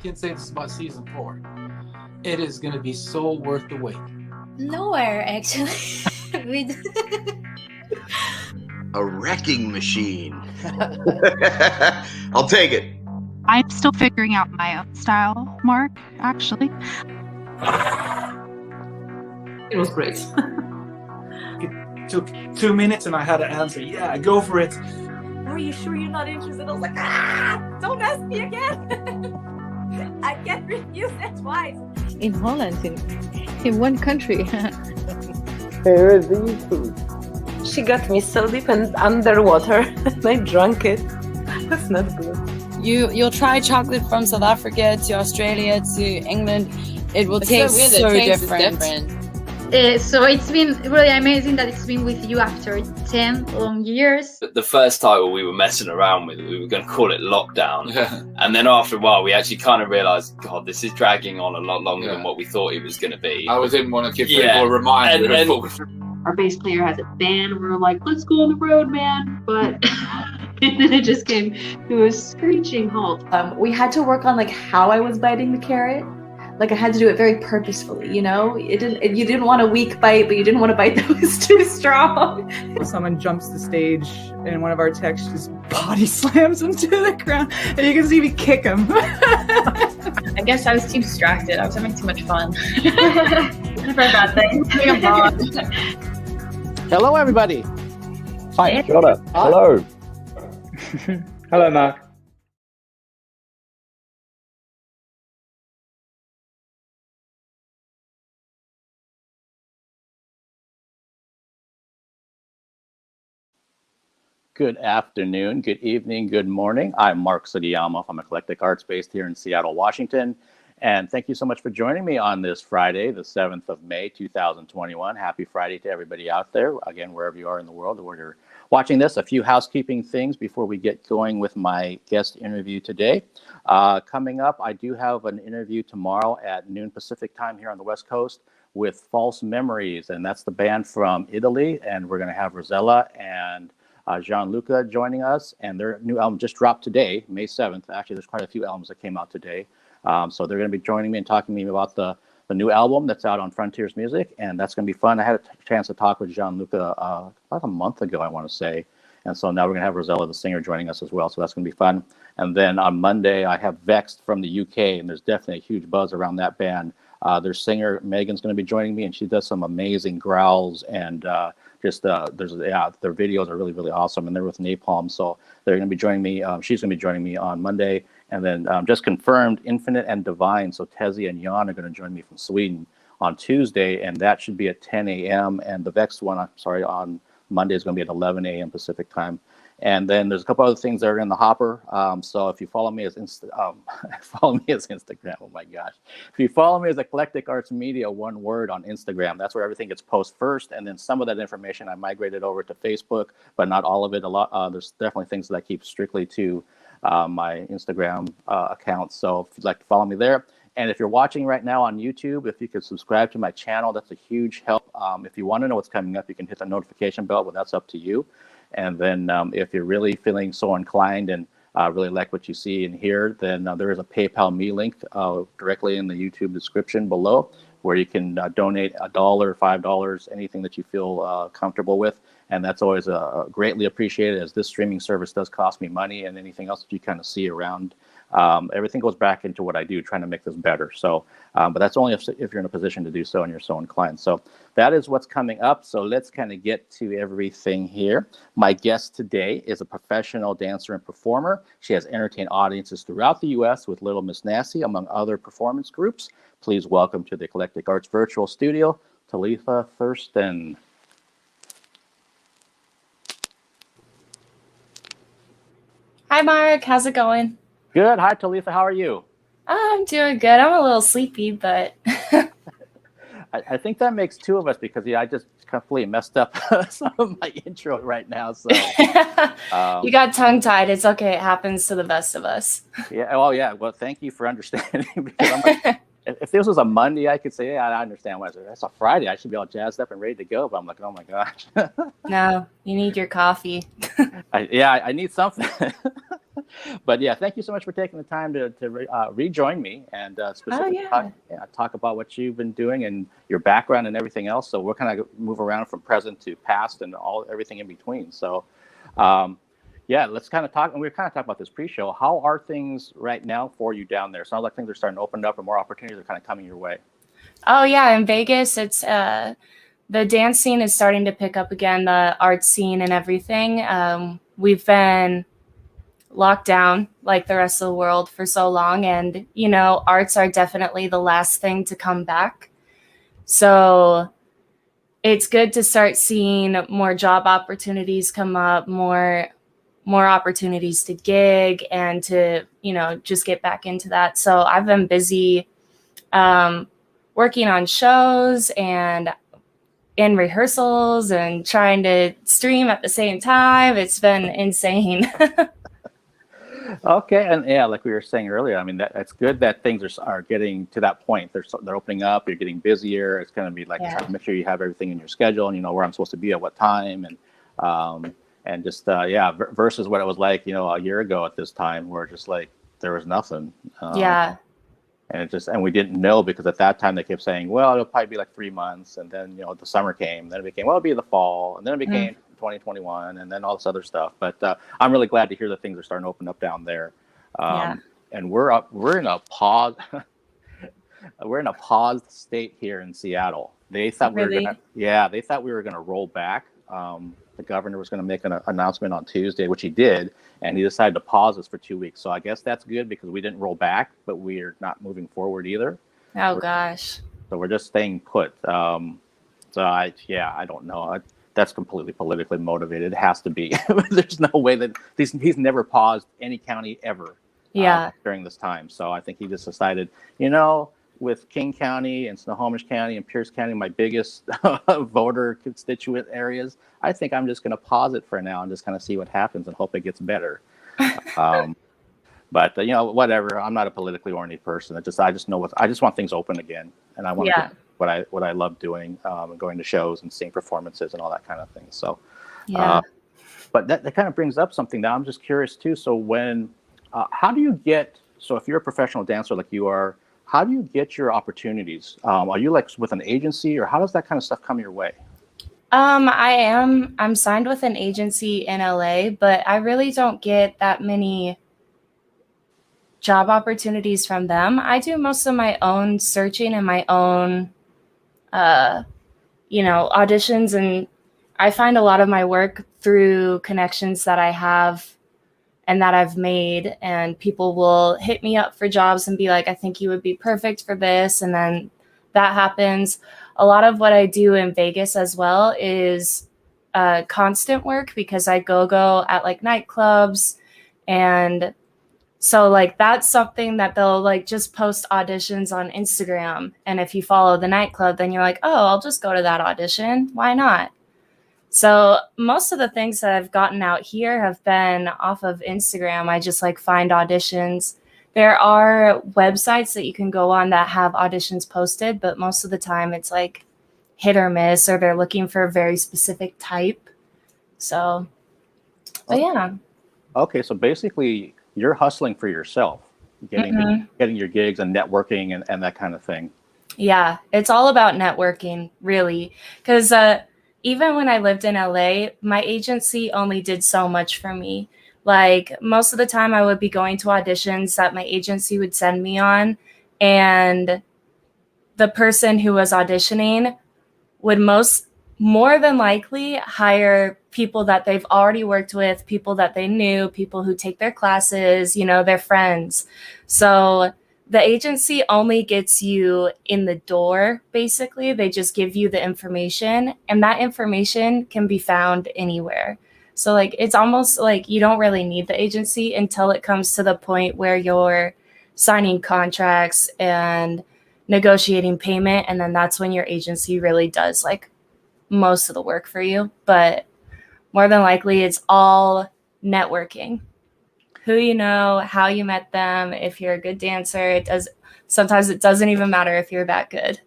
can say this about season 4. It is going to be so worth the wait. Nowhere, actually. A wrecking machine. I'll take it. I'm still figuring out my own style, Mark, actually. It was great. It took 2 minutes and I had to answer, yeah, go for it. Are you sure you're not interested? I was like, don't ask me again. I can't refuse it twice. In Holland, in one country. She got me so deep and underwater and I drank it. That's not good. You'll try chocolate from South Africa to Australia to England. It will taste so different. So it's been really amazing that it's been with you after 10 long years. The first title we were messing around with, we were going to call it Lockdown. And then after a while, we actually kind of realised, God, this is dragging on a lot longer than what we thought it was going to be. I didn't want to give people a reminder. Our bass player has a band. We're like, let's go on the road, man. But and then it just came to a screeching halt. We had to work on like how I was biting the carrot. Like I had to do it very purposefully, you know? You didn't want a weak bite, but you didn't want a bite that was too strong. Someone jumps the stage and one of our techs just body slams him to the ground and you can see me kick him. I guess I was too distracted. I was having too much fun. Never a bad thing. Hello, everybody. Hi, Jonah. Hello. Hello, Mark. Good afternoon, good evening, good morning. I'm Mark Sugiyama from Eclectic Arts based here in Seattle, Washington. And thank you so much for joining me on this Friday, the 7th of May, 2021. Happy Friday to everybody out there. Again, wherever you are in the world, where you're watching this, a few housekeeping things before we get going with my guest interview today. Coming up, I do have an interview tomorrow at noon Pacific time here on the West Coast with False Memories. And that's the band from Italy. And we're going to have Rosella and Gianluca joining us, and their new album just dropped today, May 7th. Actually, there's quite a few albums that came out today. So they're going to be joining me and talking to me about the new album that's out on Frontiers Music, and that's going to be fun. I had a chance to talk with Gianluca about a month ago, I want to say. And so now we're going to have Rosella, the singer, joining us as well. So that's going to be fun. And then on Monday, I have Vexed from the UK, and there's definitely a huge buzz around that band. Their singer, Megan's going to be joining me, and she does some amazing growls and their videos are really, really awesome, and they're with Napalm, so they're going to be joining me. She's going to be joining me on Monday, and then just confirmed Infinite and Divine, so Tezzy and Jan are going to join me from Sweden on Tuesday, and that should be at 10 a.m. And the Vex one, on Monday is going to be at 11 a.m. Pacific time. And then there's a couple other things that are in the hopper. So if you follow me as Instagram, oh my gosh. If you follow me as Eclectic Arts Media, one word on Instagram, that's where everything gets posted first. And then some of that information I migrated over to Facebook, but not all of it. There's definitely things that I keep strictly to my Instagram account. So if you'd like to follow me there. And if you're watching right now on YouTube, if you could subscribe to my channel, that's a huge help. If you want to know what's coming up, you can hit the notification bell, but that's up to you. And then if you're really feeling so inclined and really like what you see and hear, then there is a PayPal Me link directly in the YouTube description below, where you can donate $1, $5, anything that you feel comfortable with. And that's always greatly appreciated, as this streaming service does cost me money, and anything else that you kind of see around. Everything goes back into what I do, trying to make this better. So, but that's only if you're in a position to do so and you're so inclined. So that is what's coming up. So let's kind of get to everything here. My guest today is a professional dancer and performer. She has entertained audiences throughout the U.S. with Little Miss Nasty, among other performance groups. Please welcome to the Eclectic Arts Virtual Studio, Talitha Thurston. Hi, Mark. How's it going? Good. Hi, Talitha. How are you? I'm doing good. I'm a little sleepy, but I think that makes two of us, because I just completely messed up some of my intro right now. So you got tongue-tied. It's okay. It happens to the best of us. Yeah. Oh, yeah. Well, thank you for understanding. Because I'm like, if this was a Monday, I could say, yeah, I understand why. That's a Friday. I should be all jazzed up and ready to go. But I'm like, oh my gosh. No, you need your coffee. I need something. But yeah, thank you so much for taking the time to rejoin me and specifically talk about what you've been doing and your background and everything else. So we're kind of move around from present to past and everything in between. So let's kind of talk. And we're kind of talking about this pre-show. How are things right now for you down there? Sounds like things are starting to open up and more opportunities are kind of coming your way. Oh yeah, in Vegas, it's the dance scene is starting to pick up again, the art scene and everything. We've been locked down like the rest of the world for so long, and arts are definitely the last thing to come back. So it's good to start seeing more job opportunities come up, more opportunities to gig and to just get back into that. So I've been busy working on shows and in rehearsals and trying to stream at the same time. It's been insane. Okay, and yeah, like we were saying earlier, I mean that's good that things are getting to that point. They're opening up. You're getting busier. It's going to be like trying to make sure you have everything in your schedule and you know where I'm supposed to be at what time, and just versus what it was like a year ago at this time where just like there was nothing. And we didn't know because at that time they kept saying, well, it'll probably be like 3 months, and then the summer came, then it became it'll be the fall, and then it became 2021, and then all this other stuff. But I'm really glad to hear that things are starting to open up down there. And we're in a pause. We're in a paused state here in Seattle. They thought we were gonna roll back. The governor was going to make an announcement on Tuesday, which he did, and he decided to pause us for 2 weeks. So I guess that's good because we didn't roll back, but we're not moving forward either. Gosh. So we're just staying put. I don't know. That's completely politically motivated. It has to be. There's no way that he's never paused any county ever during this time. So I think he just decided, with King County and Snohomish County and Pierce County, my biggest voter constituent areas, I think I'm just going to pause it for now and just kind of see what happens and hope it gets better. But whatever. I'm not a politically oriented person. I just want things open again, and I want to do what I love doing, going to shows and seeing performances and all that kind of thing. So, but that kind of brings up something that I'm just curious too. So how do you get? So if you're a professional dancer like you are, how do you get your opportunities? Are you like with an agency, or how does that kind of stuff come your way? I'm signed with an agency in LA, but I really don't get that many job opportunities from them. I do most of my own searching and my own, auditions, and I find a lot of my work through connections that I have and that I've made, and people will hit me up for jobs and be like, I think you would be perfect for this. And then that happens. A lot of what I do in Vegas as well is constant work because I go at like nightclubs. And so like, that's something that they'll like just post auditions on Instagram. And if you follow the nightclub, then you're like, oh, I'll just go to that audition. Why not? So most of the things that I've gotten out here have been off of Instagram. I just like find auditions. There are websites that you can go on that have auditions posted, but most of the time it's like hit or miss, or they're looking for a very specific type. So, yeah. Okay, so basically you're hustling for yourself, getting your gigs and networking and that kind of thing. Yeah, it's all about networking, really, because even when I lived in LA, my agency only did so much for me. Like most of the time I would be going to auditions that my agency would send me on, and the person who was auditioning would more than likely hire people that they've already worked with, people that they knew, people who take their classes, their friends. So the agency only gets you in the door, basically. They just give you the information, and that information can be found anywhere. So like, it's almost like you don't really need the agency until it comes to the point where you're signing contracts and negotiating payment. And then that's when your agency really does like most of the work for you. But more than likely, it's all networking. Who you know, how you met them. If you're a good dancer, sometimes it doesn't even matter if you're that good.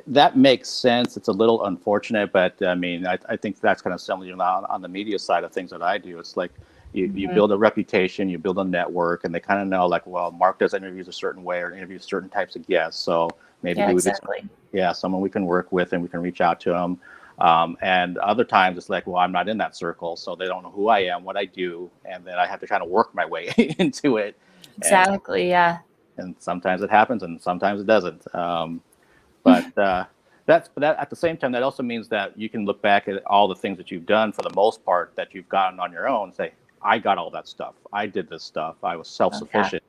that makes sense. It's a little unfortunate, but I mean, I think that's kind of similar on the media side of things that I do. It's like you build a reputation, you build a network, and they kind of know, like, well, Mark does interviews a certain way or interviews certain types of guests. So maybe he would someone we can work with and we can reach out to them. And other times it's like, well, I'm not in that circle, so they don't know who I am, what I do, and then I have to kind of work my way into it. Exactly. And sometimes it happens, and sometimes it doesn't. But at the same time, that also means that you can look back at all the things that you've done for the most part that you've gotten on your own and say, I got all that stuff. I did this stuff. I was self-sufficient.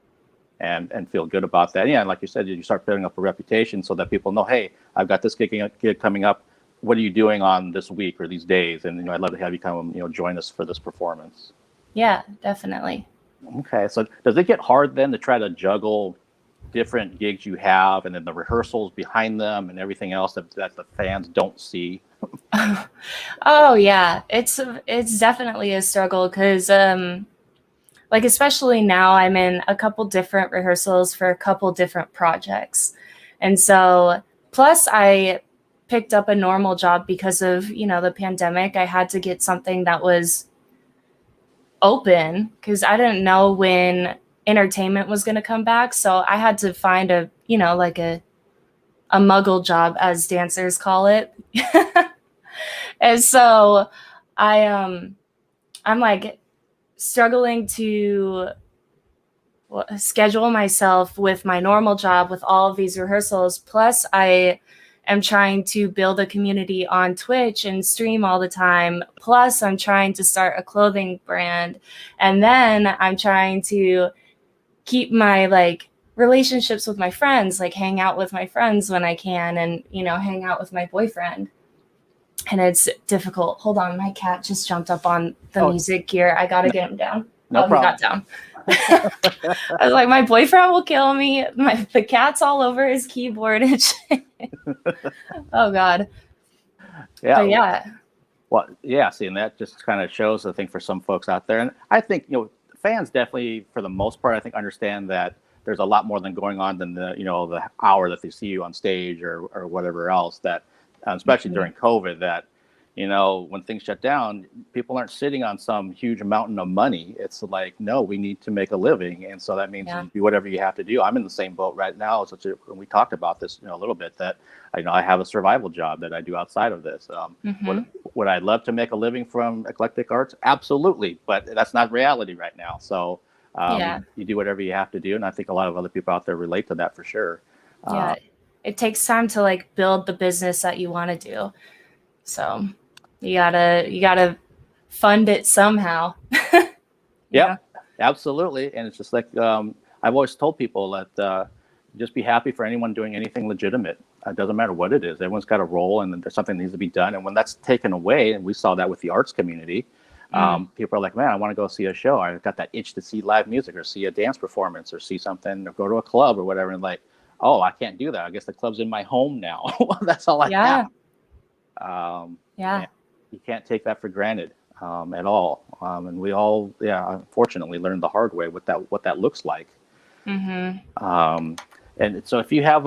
And feel good about that. Yeah, and like you said, you start building up a reputation so that people know, hey, I've got this gig coming up. What are you doing on this week or these days? And I'd love to have you come, join us for this performance. Yeah, definitely. Okay, so does it get hard then to try to juggle different gigs you have and then the rehearsals behind them and everything else that the fans don't see? Oh yeah, it's definitely a struggle because like especially now I'm in a couple different rehearsals for a couple different projects. And so plus I picked up a normal job because of, the pandemic. I had to get something that was open because I didn't know when entertainment was going to come back. So I had to find a muggle job, as dancers call it. And so I'm like struggling to schedule myself with my normal job with all of these rehearsals. Plus I am trying to build a community on Twitch and stream all the time. Plus I'm trying to start a clothing brand. And then I'm trying to keep my relationships with my friends, like hang out with my friends when I can and, hang out with my boyfriend. And it's difficult. Hold on, my cat just jumped up on the music gear. I gotta get him down. No problem. He got down. I was like, my boyfriend will kill me. The cat's all over his keyboard and shit. Oh God. Yeah. But yeah. Well, yeah. See, and that just kind of shows, I think, for some folks out there, and I think fans definitely, for the most part, I think understand that there's a lot more than going on than the hour that they see you on stage or whatever else. That especially during COVID, that when things shut down, people aren't sitting on some huge mountain of money. It's like, no, we need to make a living, and so that means you do whatever you have to do. I'm in the same boat right now. When we talked about this, a little bit, that I have a survival job that I do outside of this. Would I love to make a living from Eclectic Arts? Absolutely, but that's not reality right now. So you do whatever you have to do, and I think a lot of other people out there relate to that for sure. Yeah, it takes time to build the business that you want to do. So you gotta fund it somehow. Yeah, absolutely. And it's just like I've always told people that just be happy for anyone doing anything legitimate. It doesn't matter what it is. Everyone's got a role, and there's something that needs to be done. And when that's taken away, and we saw that with the arts community, people are like, man, I want to go see a show. I've got that itch to see live music or see a dance performance or see something or go to a club or whatever. And like, oh, I can't do that. I guess the club's in my home now. That's all I have. You can't take that for granted at all. And we all, unfortunately, learned the hard way what that looks like. And so, if you have,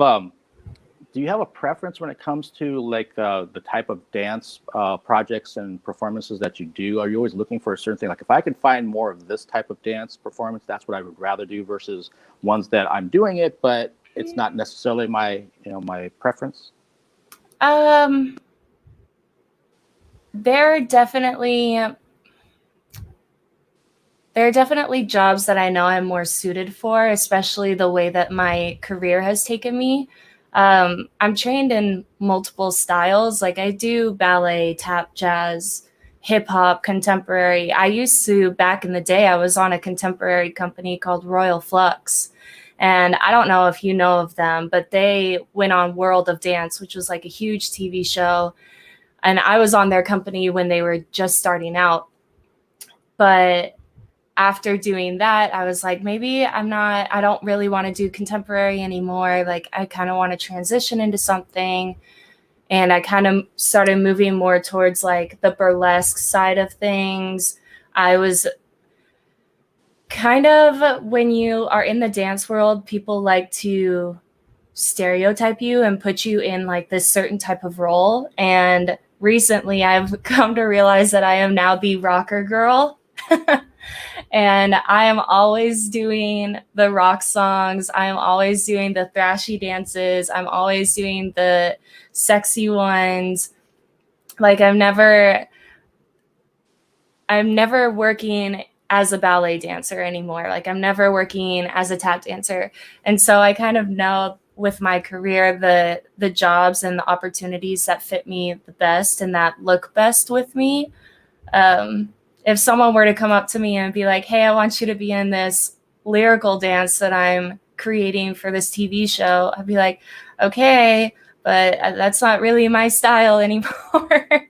do you have a preference when it comes to the type of dance projects and performances that you do? Are you always looking for a certain thing? Like, if I could find more of this type of dance performance, that's what I would rather do versus ones that I'm doing it, but it's not necessarily my preference. There are definitely jobs that I know I'm more suited for, especially the way that my career has taken me. I'm trained in multiple styles. Like I do ballet, tap, jazz, hip hop, contemporary. I used to, back in the day, I was on a contemporary company called Royal Flux. And I don't know if you know of them, but they went on World of Dance, which was like a huge TV show. And I was on their company when they were just starting out. But after doing that, I was like, maybe I don't really want to do contemporary anymore. Like I kind of want to transition into something. And I kind of started moving more towards like the burlesque side of things. I was kind of, when you are in the dance world, people like to stereotype you and put you in like this certain type of role. And recently I've come to realize that I am now the rocker girl. And I am always doing the rock songs. I am always doing the thrashy dances. I'm always doing the sexy ones. Like I'm never working as a ballet dancer anymore. Like I'm never working as a tap dancer. And so I kind of know with my career, the jobs and the opportunities that fit me the best and that look best with me. If someone were to come up to me and be like, hey, I want you to be in this lyrical dance that I'm creating for this TV show, I'd be like, okay, but that's not really my style anymore.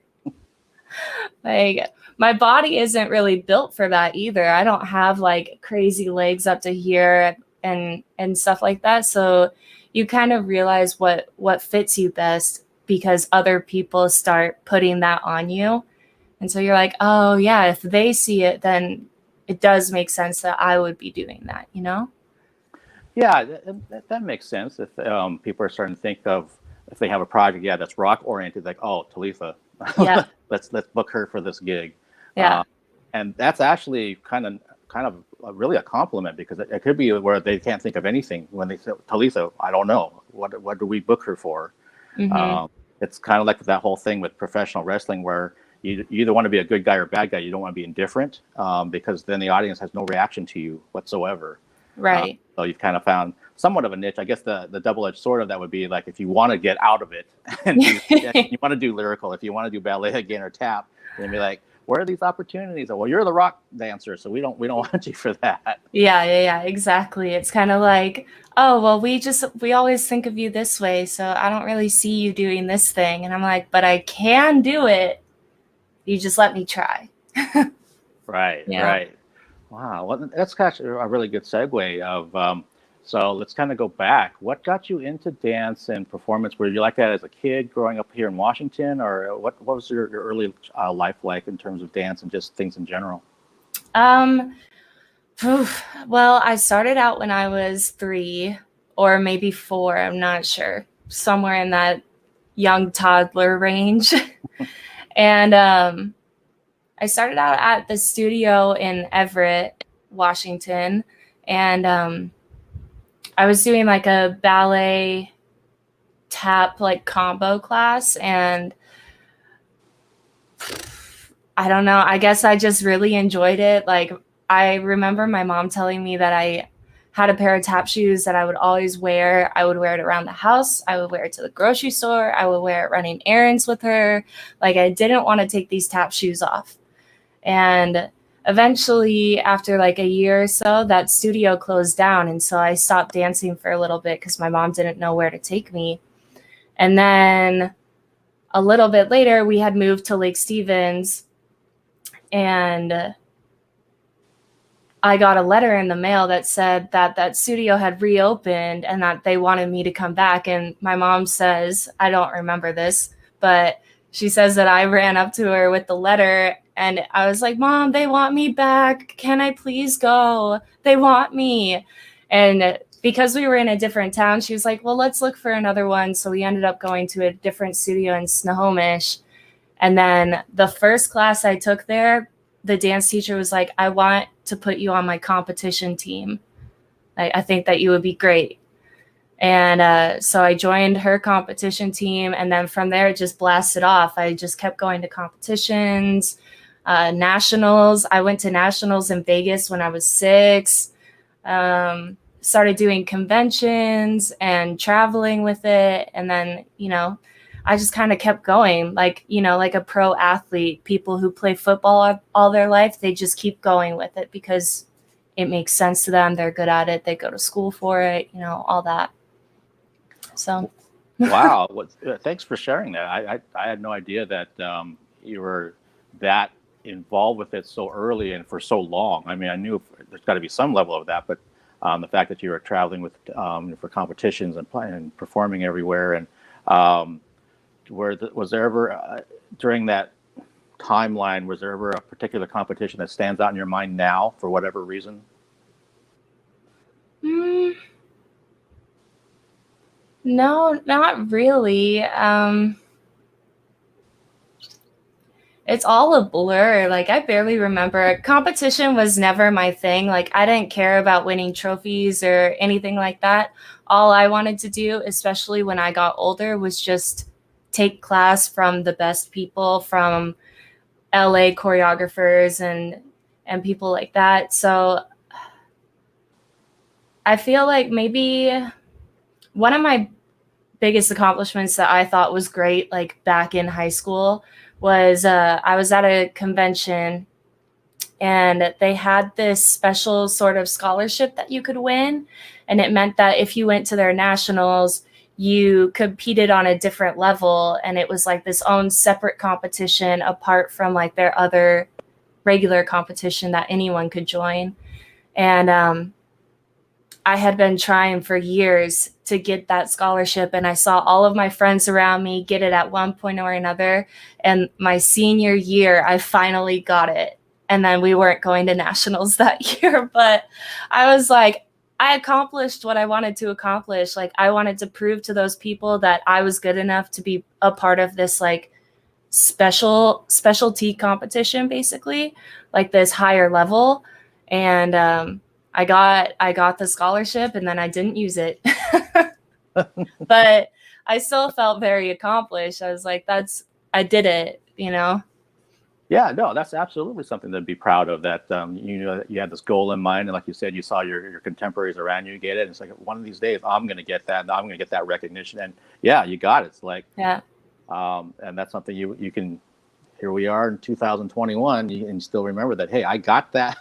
Like my body isn't really built for that either. I don't have like crazy legs up to here and stuff like that. So you kind of realize what fits you best because other people start putting that on you. And so you're like, oh yeah, if they see it, then it does make sense that I would be doing that, you know? Yeah, that makes sense. If people are starting to think of, if they have a project, that's rock oriented, like, oh, Talitha, yeah. let's book her for this gig. Yeah. And that's actually kind of really a compliment, because it could be where they can't think of anything when they say Talitha. I don't know what do we book her for. Mm-hmm. It's kind of like that whole thing with professional wrestling, where you either want to be a good guy or bad guy. You don't want to be indifferent, because then the audience has no reaction to you whatsoever. Right. So you've kind of found somewhat of a niche. I guess the double-edged sword of that would be like, if you want to get out of it and you want to do lyrical, if you want to do ballet again or tap, then be like, where are these opportunities? Well, you're the rock dancer, so we don't want you for that. Yeah, exactly. It's kind of like, oh, well, we always think of you this way, so I don't really see you doing this thing. And I'm like, but I can do it. You just let me try. Right, Yeah. right. Wow, well, that's actually a really good segue of, so let's kind of go back. What got you into dance and performance? Were you like that as a kid growing up here in Washington, or what was your early life like in terms of dance and just things in general? Well, I started out when I was 3 or maybe 4. I'm not sure. Somewhere in that young toddler range. And I started out at the studio in Everett, Washington. And I was doing like a ballet tap like combo class. And I don't know, I guess I just really enjoyed it. Like I remember my mom telling me that I had a pair of tap shoes that I would always wear. I would wear it around the house. I would wear it to the grocery store. I would wear it running errands with her. Like I didn't want to take these tap shoes off. And eventually, after like a year or so, that studio closed down. And so I stopped dancing for a little bit because my mom didn't know where to take me. And then a little bit later, we had moved to Lake Stevens. And I got a letter in the mail that said that that studio had reopened and that they wanted me to come back. And my mom says, I don't remember this, but she says that I ran up to her with the letter and I was like, Mom, they want me back. Can I please go? They want me. And because we were in a different town, she was like, well, let's look for another one. So we ended up going to a different studio in Snohomish. And then the first class I took there, the dance teacher was like, I want to put you on my competition team. I think that you would be great. And so I joined her competition team. And then from there, it just blasted off. I just kept going to competitions, nationals. I went to nationals in Vegas when I was 6. Started doing conventions and traveling with it. And then, I just kind of kept going like a pro athlete. People who play football all their life, they just keep going with it because it makes sense to them. They're good at it. They go to school for it, all that. So. Wow. Thanks for sharing that. I had no idea that you were that involved with it so early and for so long. I mean, I knew there's got to be some level of that, but the fact that you were traveling with for competitions and playing and performing everywhere, and was there ever during that timeline, was there ever a particular competition that stands out in your mind now for whatever reason? No, not really. It's all a blur. Like, I barely remember. Competition was never my thing. Like, I didn't care about winning trophies or anything like that. All I wanted to do, especially when I got older, was just take class from the best people, from LA choreographers and people like that. So I feel like maybe one of my biggest accomplishments that I thought was great, like back in high school, was I was at a convention and they had this special sort of scholarship that you could win. And it meant that if you went to their nationals, you competed on a different level. And it was like this own separate competition apart from like their other regular competition that anyone could join. And I had been trying for years to get that scholarship, and I saw all of my friends around me get it at one point or another. And my senior year, I finally got it. And then we weren't going to nationals that year, but I was like, I accomplished what I wanted to accomplish. Like, I wanted to prove to those people that I was good enough to be a part of this like specialty competition, basically, like this higher level. And I got the scholarship, and then I didn't use it. But I still felt very accomplished. I was like, I did it, you know? Yeah, no, that's absolutely something to be proud of, that you know, that you had this goal in mind. And like you said, you saw your contemporaries around you get it. And it's like, one of these days I'm going to get that, and I'm going to get that recognition. And yeah, you got it. It's like, yeah. And that's something you can, here we are in 2021, and you still remember that, hey, I got that,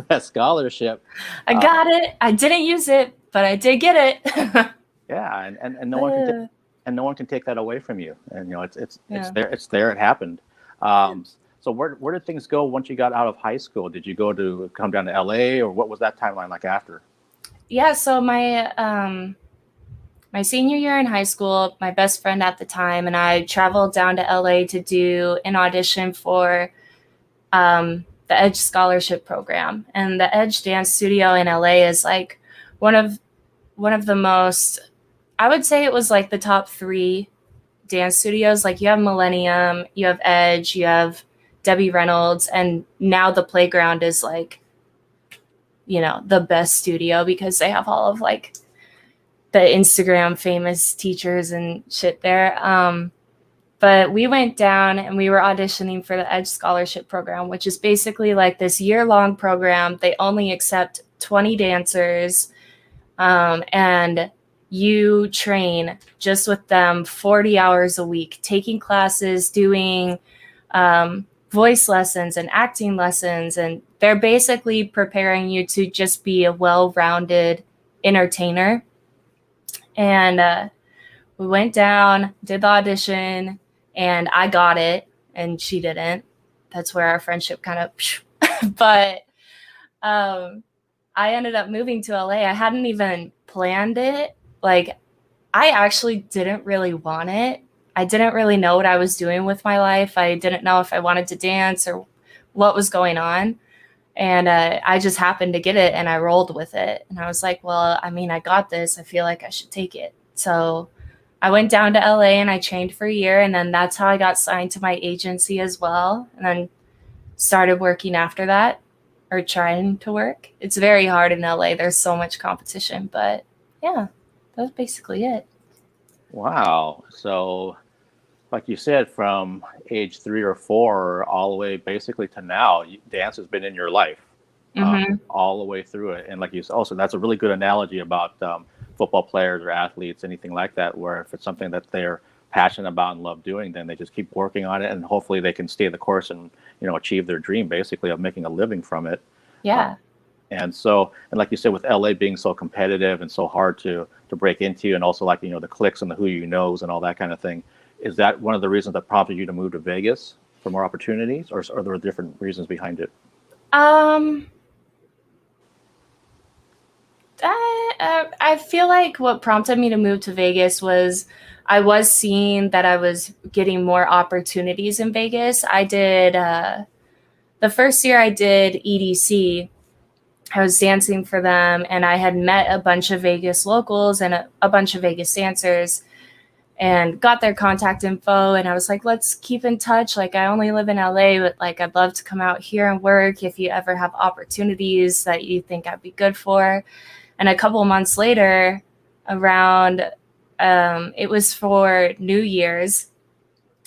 that scholarship. I got it. I didn't use it, but I did get it. Yeah, and no one can no one can take that away from you. And you know, it's there. It happened. So where did things go once you got out of high school? Did you come down to LA, or what was that timeline like after? Yeah, so my senior year in high school, my best friend at the time and I traveled down to LA to do an audition for the Edge Scholarship Program. And the Edge Dance Studio in LA is like one of the most, I would say it was like the top 3 dance studios. Like, you have Millennium, you have Edge, you have Debbie Reynolds, and now the Playground is like, you know, the best studio because they have all of like the Instagram famous teachers and shit there. But we went down and we were auditioning for the Edge Scholarship Program, which is basically like this year-long program. They only accept 20 dancers, and you train just with them 40 hours a week, taking classes, doing voice lessons and acting lessons. And they're basically preparing you to just be a well-rounded entertainer. And we went down, did the audition, and I got it, and she didn't. That's where our friendship kind of, but I ended up moving to LA. I hadn't even planned it. Like, I actually didn't really want it. I didn't really know what I was doing with my life. I didn't know if I wanted to dance or what was going on. And I just happened to get it, and I rolled with it. And I was like, well, I mean, I got this. I feel like I should take it. So I went down to LA and I trained for a year. And then that's how I got signed to my agency as well. And then started working after that, or trying to work. It's very hard in LA. There's so much competition. But yeah, that was basically it. Wow. So like you said, from age 3 or 4 all the way basically to now, dance has been in your life all the way through it. And like you said, also, that's a really good analogy about football players or athletes, anything like that, where if it's something that they're passionate about and love doing, then they just keep working on it, and hopefully they can stay the course and, you know, achieve their dream basically of making a living from it. Yeah. And so, and like you said, with LA being so competitive and so hard to break into, and also like, you know, the clicks and the who you knows and all that kind of thing, is that one of the reasons that prompted you to move to Vegas for more opportunities, or are there different reasons behind it? I feel like what prompted me to move to Vegas was I was seeing that I was getting more opportunities in Vegas. I did, the first year I did EDC, I was dancing for them, and I had met a bunch of Vegas locals and a bunch of Vegas dancers and got their contact info. And I was like, let's keep in touch. Like, I only live in LA, but like, I'd love to come out here and work if you ever have opportunities that you think I'd be good for. And a couple months later, around, it was for New Year's,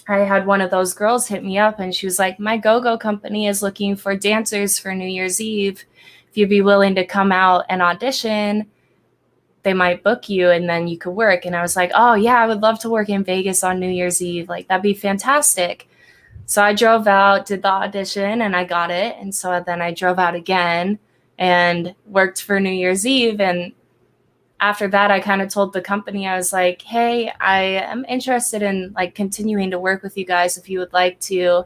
I had one of those girls hit me up, and she was like, my go-go company is looking for dancers for New Year's Eve. If you'd be willing to come out and audition, they might book you and then you could work. And I was like, oh yeah, I would love to work in Vegas on New Year's Eve. Like, that'd be fantastic. So I drove out, did the audition, and I got it. And so then I drove out again and worked for New Year's Eve. And after that, I kind of told the company, I was like, hey, I am interested in like continuing to work with you guys if you would like to.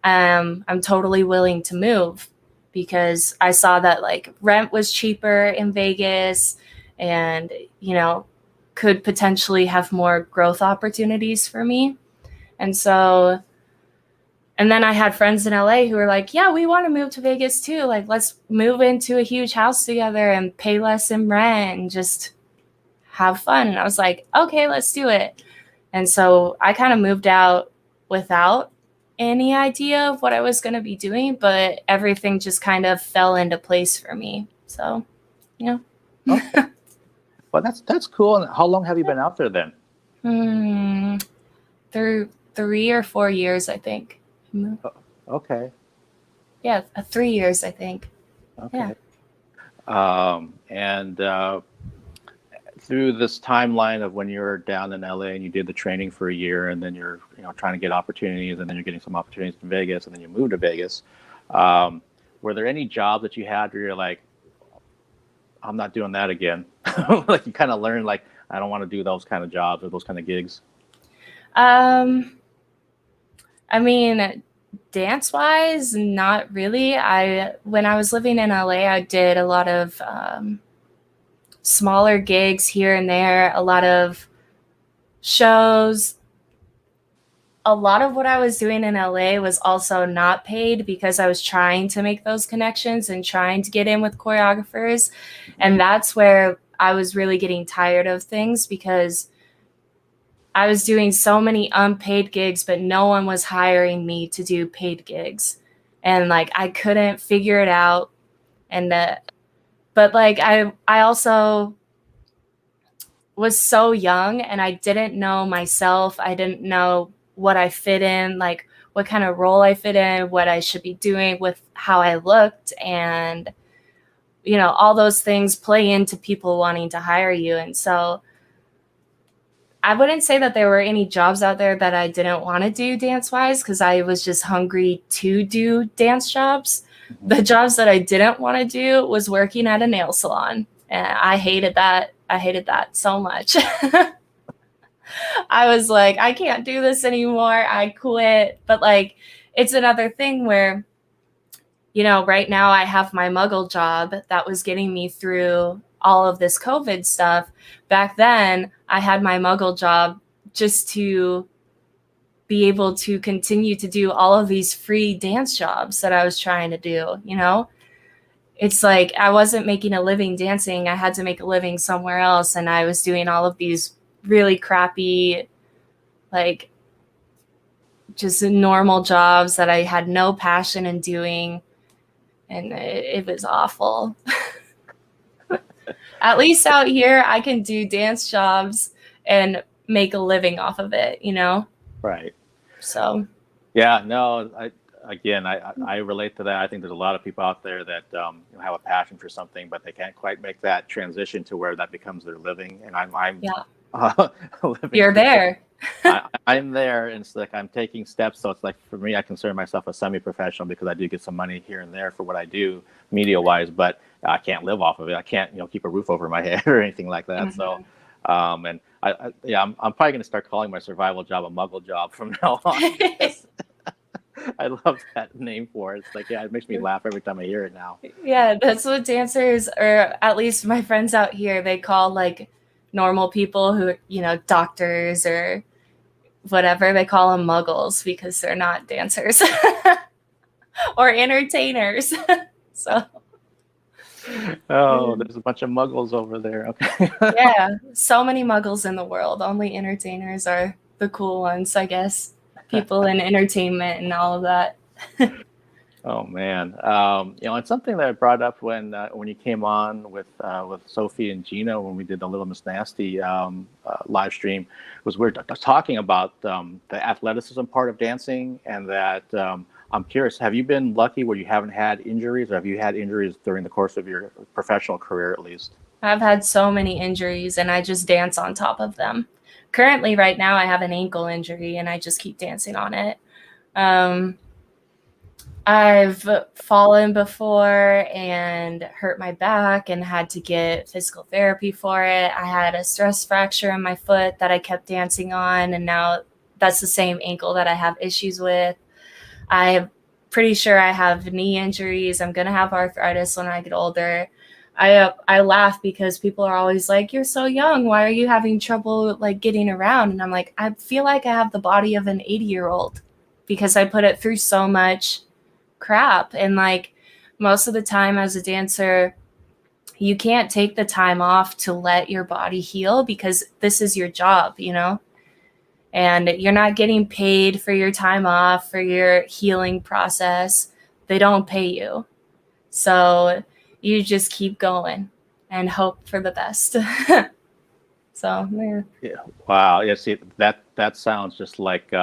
I'm totally willing to move, because I saw that like rent was cheaper in Vegas and, you know, could potentially have more growth opportunities for me. And so, and then I had friends in LA who were like, yeah, we want to move to Vegas too. Like, let's move into a huge house together and pay less in rent and just have fun. And I was like, okay, let's do it. And so I kind of moved out without any idea of what I was going to be doing, but everything just kind of fell into place for me. So, yeah. Okay. Well, that's cool. And how long have you been out there then? Through 3 or 4 years, I think. Okay. Yeah, 3 years, I think. Okay. Yeah. And through this timeline of when you were down in LA and you did the training for a year, and then you're trying to get opportunities, and then you're getting some opportunities in Vegas, and then you moved to Vegas. Were there any jobs that you had where you're like, I'm not doing that again? Like, you kind of learned, like, I don't want to do those kind of jobs or those kind of gigs. I mean, dance-wise, not really. When I was living in LA, I did a lot of smaller gigs here and there, a lot of shows. A lot of what I was doing in LA was also not paid, because I was trying to make those connections and trying to get in with choreographers. And that's where I was really getting tired of things, because I was doing so many unpaid gigs, but no one was hiring me to do paid gigs. And like, I couldn't figure it out. And but like, I also was so young, and I didn't know myself. I didn't know what I fit in, like what kind of role I fit in, what I should be doing with how I looked. And, you know, all those things play into people wanting to hire you. And so I wouldn't say that there were any jobs out there that I didn't want to do dance-wise, because I was just hungry to do dance jobs. The jobs that I didn't want to do was working at a nail salon. And I hated that. I hated that so much. I was like, I can't do this anymore. I quit. But like, it's another thing where, you know, right now I have my Muggle job that was getting me through all of this COVID stuff. Back then, I had my Muggle job just to be able to continue to do all of these free dance jobs that I was trying to do, you know? It's like, I wasn't making a living dancing. I had to make a living somewhere else. And I was doing all of these really crappy, like, just normal jobs that I had no passion in doing. And it was awful. At least out here, I can do dance jobs and make a living off of it, you know? Right. So. Yeah, no, I relate to that. I think there's a lot of people out there that have a passion for something, but they can't quite make that transition to where that becomes their living. And I'm You're there. I'm there, and it's like I'm taking steps. So it's like, for me, I consider myself a semi-professional, because I do get some money here and there for what I do media-wise, but I can't live off of it. I can't, keep a roof over my head or anything like that. Mm-hmm. So, and I'm probably going to start calling my survival job a Muggle job from now on. I love that name for it. It's like, yeah, it makes me laugh every time I hear it now. Yeah, that's what dancers, or at least my friends out here, they call like normal people who, doctors or whatever, they call them muggles because they're not dancers or entertainers. So Oh, there's a bunch of muggles over there. Okay. Yeah, so many muggles in the world. Only entertainers are the cool ones, I guess. People in entertainment and all of that. Oh man, it's something that I brought up when you came on with Sophie and Gina when we did the Little Miss Nasty live stream, was we're talking about the athleticism part of dancing, and that I'm curious, have you been lucky where you haven't had injuries, or have you had injuries during the course of your professional career at least? I've had so many injuries, and I just dance on top of them. Currently, right now, I have an ankle injury, and I just keep dancing on it. I've fallen before and hurt my back and had to get physical therapy for it. I had a stress fracture in my foot that I kept dancing on, and now that's the same ankle that I have issues with. I'm pretty sure I have knee injuries. I'm going to have arthritis when I get older. I laugh because people are always like, you're so young. Why are you having trouble like getting around? And I'm like, I feel like I have the body of an 80-year-old because I put it through so much crap. And like most of the time as a dancer, you can't take the time off to let your body heal because this is your job, and you're not getting paid for your time off for your healing process. They don't pay you. So you just keep going and hope for the best. So yeah. Wow. Yeah. See, that sounds just like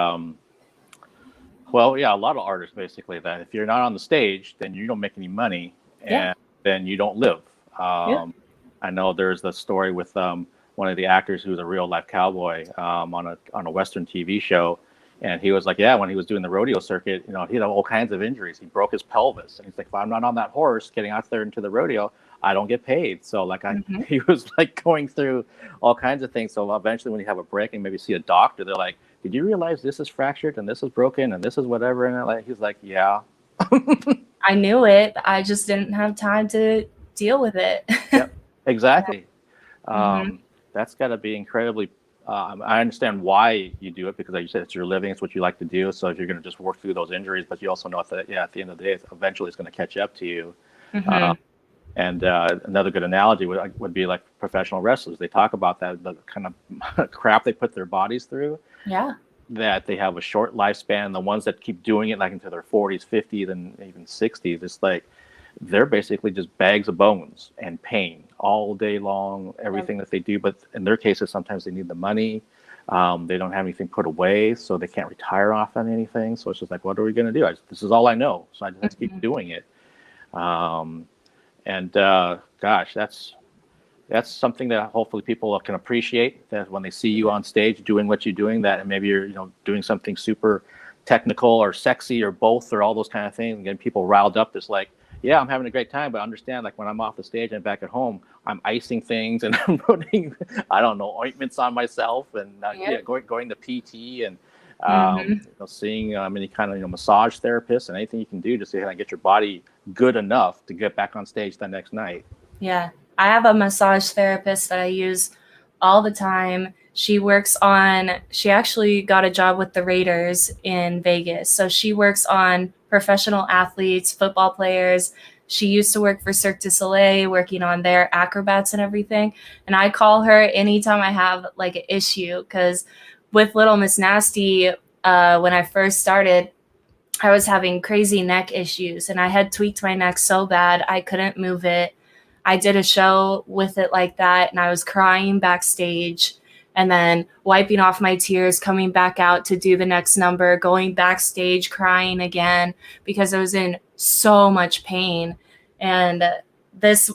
well, yeah, a lot of artists basically, that if you're not on the stage, then you don't make any money, and then you don't live. I know there's the story with one of the actors who's a real life cowboy on a Western TV show, and he was like, yeah, when he was doing the rodeo circuit, he had all kinds of injuries. He broke his pelvis, and he's like, if I'm not on that horse getting out there into the rodeo, I don't get paid. So like he was like going through all kinds of things. So eventually, when you have a break and maybe see a doctor, they're like, did you realize this is fractured and this is broken and this is whatever? And he's like, yeah. I knew it. I just didn't have time to deal with it. Yep, exactly. That's got to be incredibly. I understand why you do it, because like you said, it's your living, it's what you like to do. So if you're going to just work through those injuries, but you also know that at the end of the day, eventually it's going to catch up to you. And another good analogy would be like professional wrestlers. They talk about that, the kind of crap they put their bodies through. Yeah. That they have a short lifespan. The ones that keep doing it like into their 40s, 50s, and even 60s, it's like they're basically just bags of bones and pain all day long, everything that they do. But in their cases, sometimes they need the money. They don't have anything put away, so they can't retire off on anything. So it's just like, what are we going to do? This is all I know. So I just have to keep doing it. Gosh, that's something that hopefully people can appreciate, that when they see you on stage doing what you're doing, that maybe you're doing something super technical or sexy or both, or all those kind of things, and getting people riled up. It's like, yeah, I'm having a great time, but understand, like when I'm off the stage and back at home, I'm icing things and I'm putting, I don't know, ointments on myself, and going to PT and seeing any kind of massage therapist and anything you can do to see how to get your body good enough to get back on stage the next night. Yeah. I have a massage therapist that I use all the time. She actually got a job with the Raiders in Vegas. So she works on professional athletes, football players. She used to work for Cirque du Soleil, working on their acrobats and everything. And I call her anytime I have like an issue, because with Little Miss Nasty, when I first started, I was having crazy neck issues, and I had tweaked my neck so bad I couldn't move it. I did a show with it like that, and I was crying backstage and then wiping off my tears, coming back out to do the next number, going backstage, crying again because I was in so much pain. And this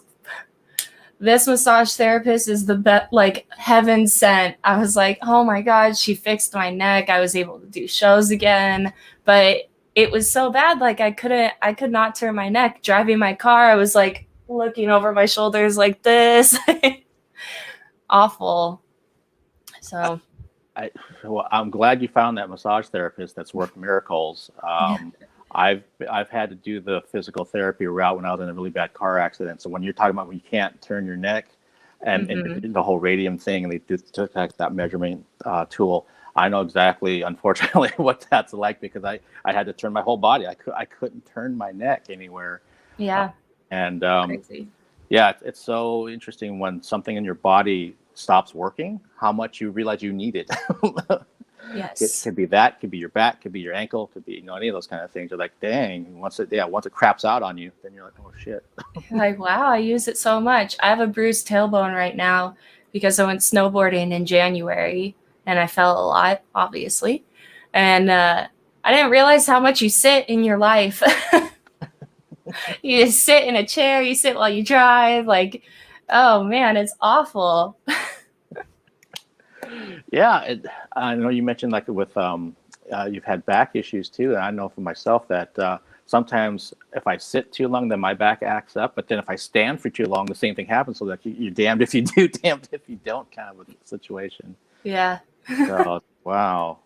massage therapist is the best, like heaven sent. I was like, oh my God, she fixed my neck. I was able to do shows again, but it was so bad. Like I could not turn my neck. Driving my car, I was like looking over my shoulders like this. Awful. So I'm glad you found that massage therapist that's worked miracles. I've had to do the physical therapy route when I was in a really bad car accident. So when you're talking about when you can't turn your neck and the whole radium thing, and they took that measurement tool, I know exactly, unfortunately, what that's like, because I had to turn my whole body. I couldn't turn my neck anywhere. Yeah. And crazy. Yeah, it's so interesting when something in your body stops working, how much you realize you need it. Yes. It could be that, could be your back, could be your ankle, could be any of those kind of things. You're like, dang, once it craps out on you, then you're like, oh shit. Like, wow, I use it so much. I have a bruised tailbone right now because I went snowboarding in January and I fell a lot, obviously. And I didn't realize how much you sit in your life. You just sit in a chair, you sit while you drive. Like, oh man, it's awful. Yeah, I know you mentioned like with you've had back issues too, and I know for myself that sometimes if I sit too long, then my back acts up. But then if I stand for too long, the same thing happens. So like you're damned if you do, damned if you don't, kind of a situation. Yeah. So wow.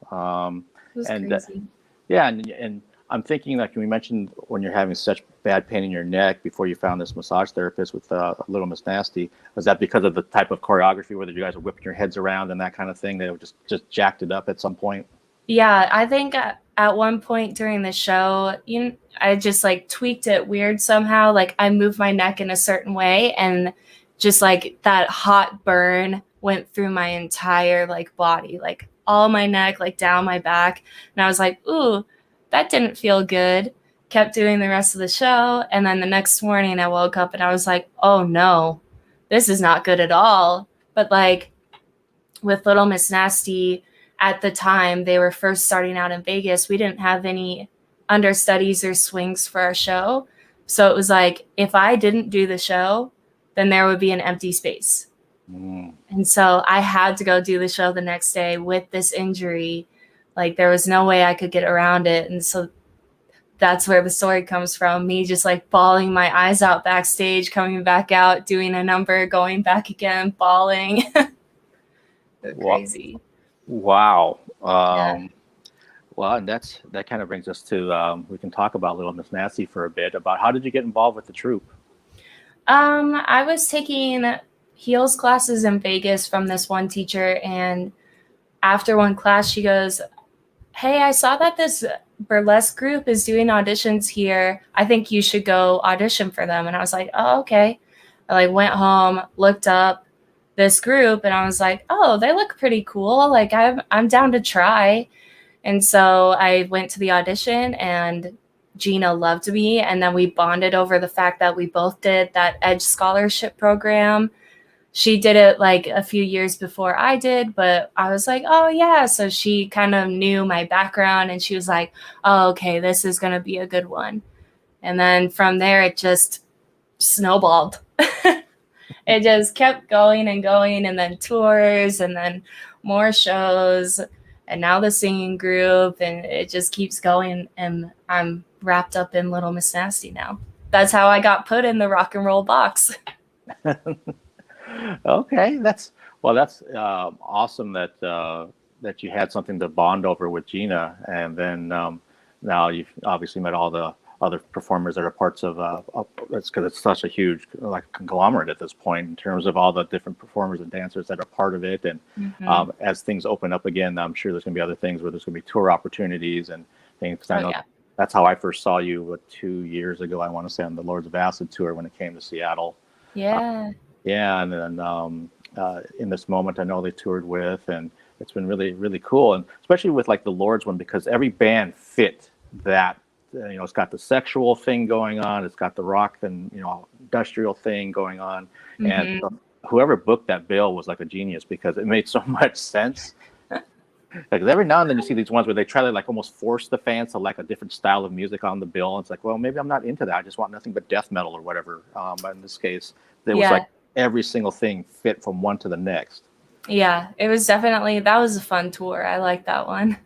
It was and crazy. Yeah, and I'm thinking like we mentioned when you're having such bad pain in your neck before you found this massage therapist with Little Miss Nasty. Was that because of the type of choreography where you guys were whipping your heads around and that kind of thing? They were just jacked it up at some point. Yeah, I think at one point during the show, I just like tweaked it weird somehow. Like I moved my neck in a certain way, and just like that hot burn went through my entire like body, like all my neck, like down my back. And I was like, ooh, that didn't feel good. Kept doing the rest of the show. And then the next morning I woke up and I was like, oh no, this is not good at all. But like with Little Miss Nasty, at the time they were first starting out in Vegas, we didn't have any understudies or swings for our show. So it was like, if I didn't do the show, then there would be an empty space. And so I had to go do the show the next day with this injury. Like there was no way I could get around it. And so that's where the story comes from. Me just like bawling my eyes out backstage, coming back out, doing a number, going back again, bawling. Crazy. Wow. Yeah. Well, and that kind of brings us to, we can talk about Little Miss Nasty for a bit, about how did you get involved with the troupe? I was taking heels classes in Vegas from this one teacher, and after one class she goes, hey, I saw that this burlesque group is doing auditions here. I think you should go audition for them. And I was like, oh, okay. I like went home, looked up this group, and I was like, oh, they look pretty cool. Like I'm down to try. And so I went to the audition, and Gina loved me. And then we bonded over the fact that we both did that Edge scholarship program. She did it like a few years before I did, but I was like, oh yeah. So she kind of knew my background, and she was like, oh, okay, this is going to be a good one. And then from there, it just snowballed. It just kept going and going, and then tours, and then more shows, and now the singing group, and it just keeps going. And I'm wrapped up in Little Miss Nasty now. That's how I got put in the rock and roll box. Okay, that's awesome that you had something to bond over with Gina, and then now you've obviously met all the other performers that are parts of it's because it's such a huge like conglomerate at this point in terms of all the different performers and dancers that are part of it. And as things open up again, I'm sure there's going to be other things where there's going to be tour opportunities and things. I know that's how I first saw you 2 years ago. I want to say on the Lords of Acid tour when it came to Seattle. Yeah. Yeah, and then in this moment, I know they toured with, and it's been really, really cool, and especially with like the Lords one, because every band fit that. It's got the sexual thing going on, it's got the rock and industrial thing going on, and whoever booked that bill was like a genius because it made so much sense. Like every now and then you see these ones where they try to like almost force the fans to like a different style of music on the bill. And it's like, well, maybe I'm not into that. I just want nothing but death metal or whatever. But in this case, there was like every single thing fit from one to the next. Yeah, it was definitely, that was a fun tour. I like that one.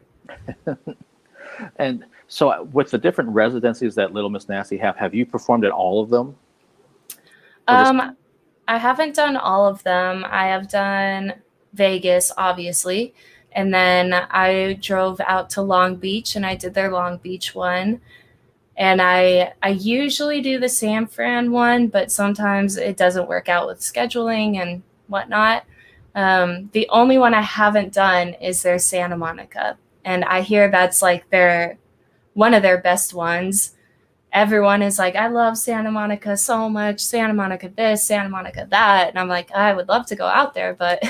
And so with the different residencies that Little Miss Nasty have you performed at all of them? I haven't done all of them. I have done Vegas, obviously. And then I drove out to Long Beach and I did their Long Beach one. And I usually do the San Fran one, but sometimes it doesn't work out with scheduling and whatnot. The only one I haven't done is their Santa Monica. And I hear that's like one of their best ones. everyone is like, I love Santa Monica so much, Santa Monica this, Santa Monica that. And I'm like, I would love to go out there, but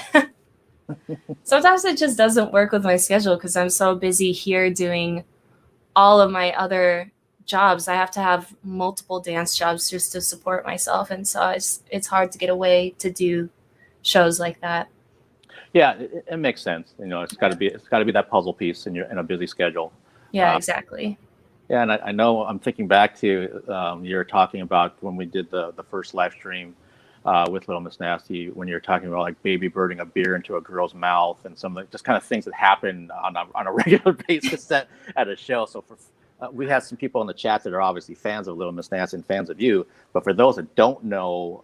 sometimes it just doesn't work with my schedule because I'm so busy here doing all of my other jobs. I have to have multiple dance jobs just to support myself. And so it's hard to get away to do shows like that. Yeah, it makes sense. You know, it's got to be that puzzle piece in a busy schedule. Yeah, exactly. Yeah, and I know I'm thinking back to you're talking about when we did the first live stream with Little Miss Nasty, when you're talking about like baby birding a beer into a girl's mouth and some of the just kind of things that happen on a regular basis at a show. So we have some people in the chat that are obviously fans of Little Miss Nasty and fans of you, but for those that don't know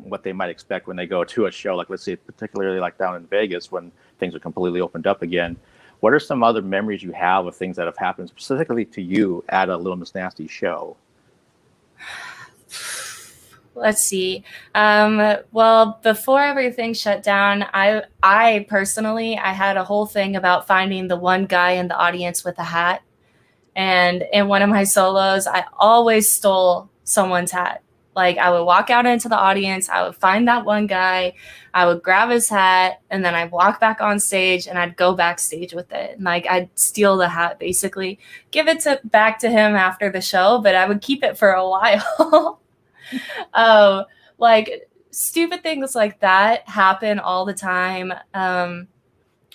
what they might expect when they go to a show, like let's say particularly like down in Vegas when things are completely opened up again, what are some other memories you have of things that have happened specifically to you at a Little Miss Nasty show? Let's see. Well, before everything shut down, I personally had a whole thing about finding the one guy in the audience with a hat. And in one of my solos, I always stole someone's hat. Like I would walk out into the audience, I would find that one guy, I would grab his hat, and then I'd walk back on stage and I'd go backstage with it. And like I'd steal the hat, basically, give it back to him after the show, but I would keep it for a while. Like stupid things like that happen all the time.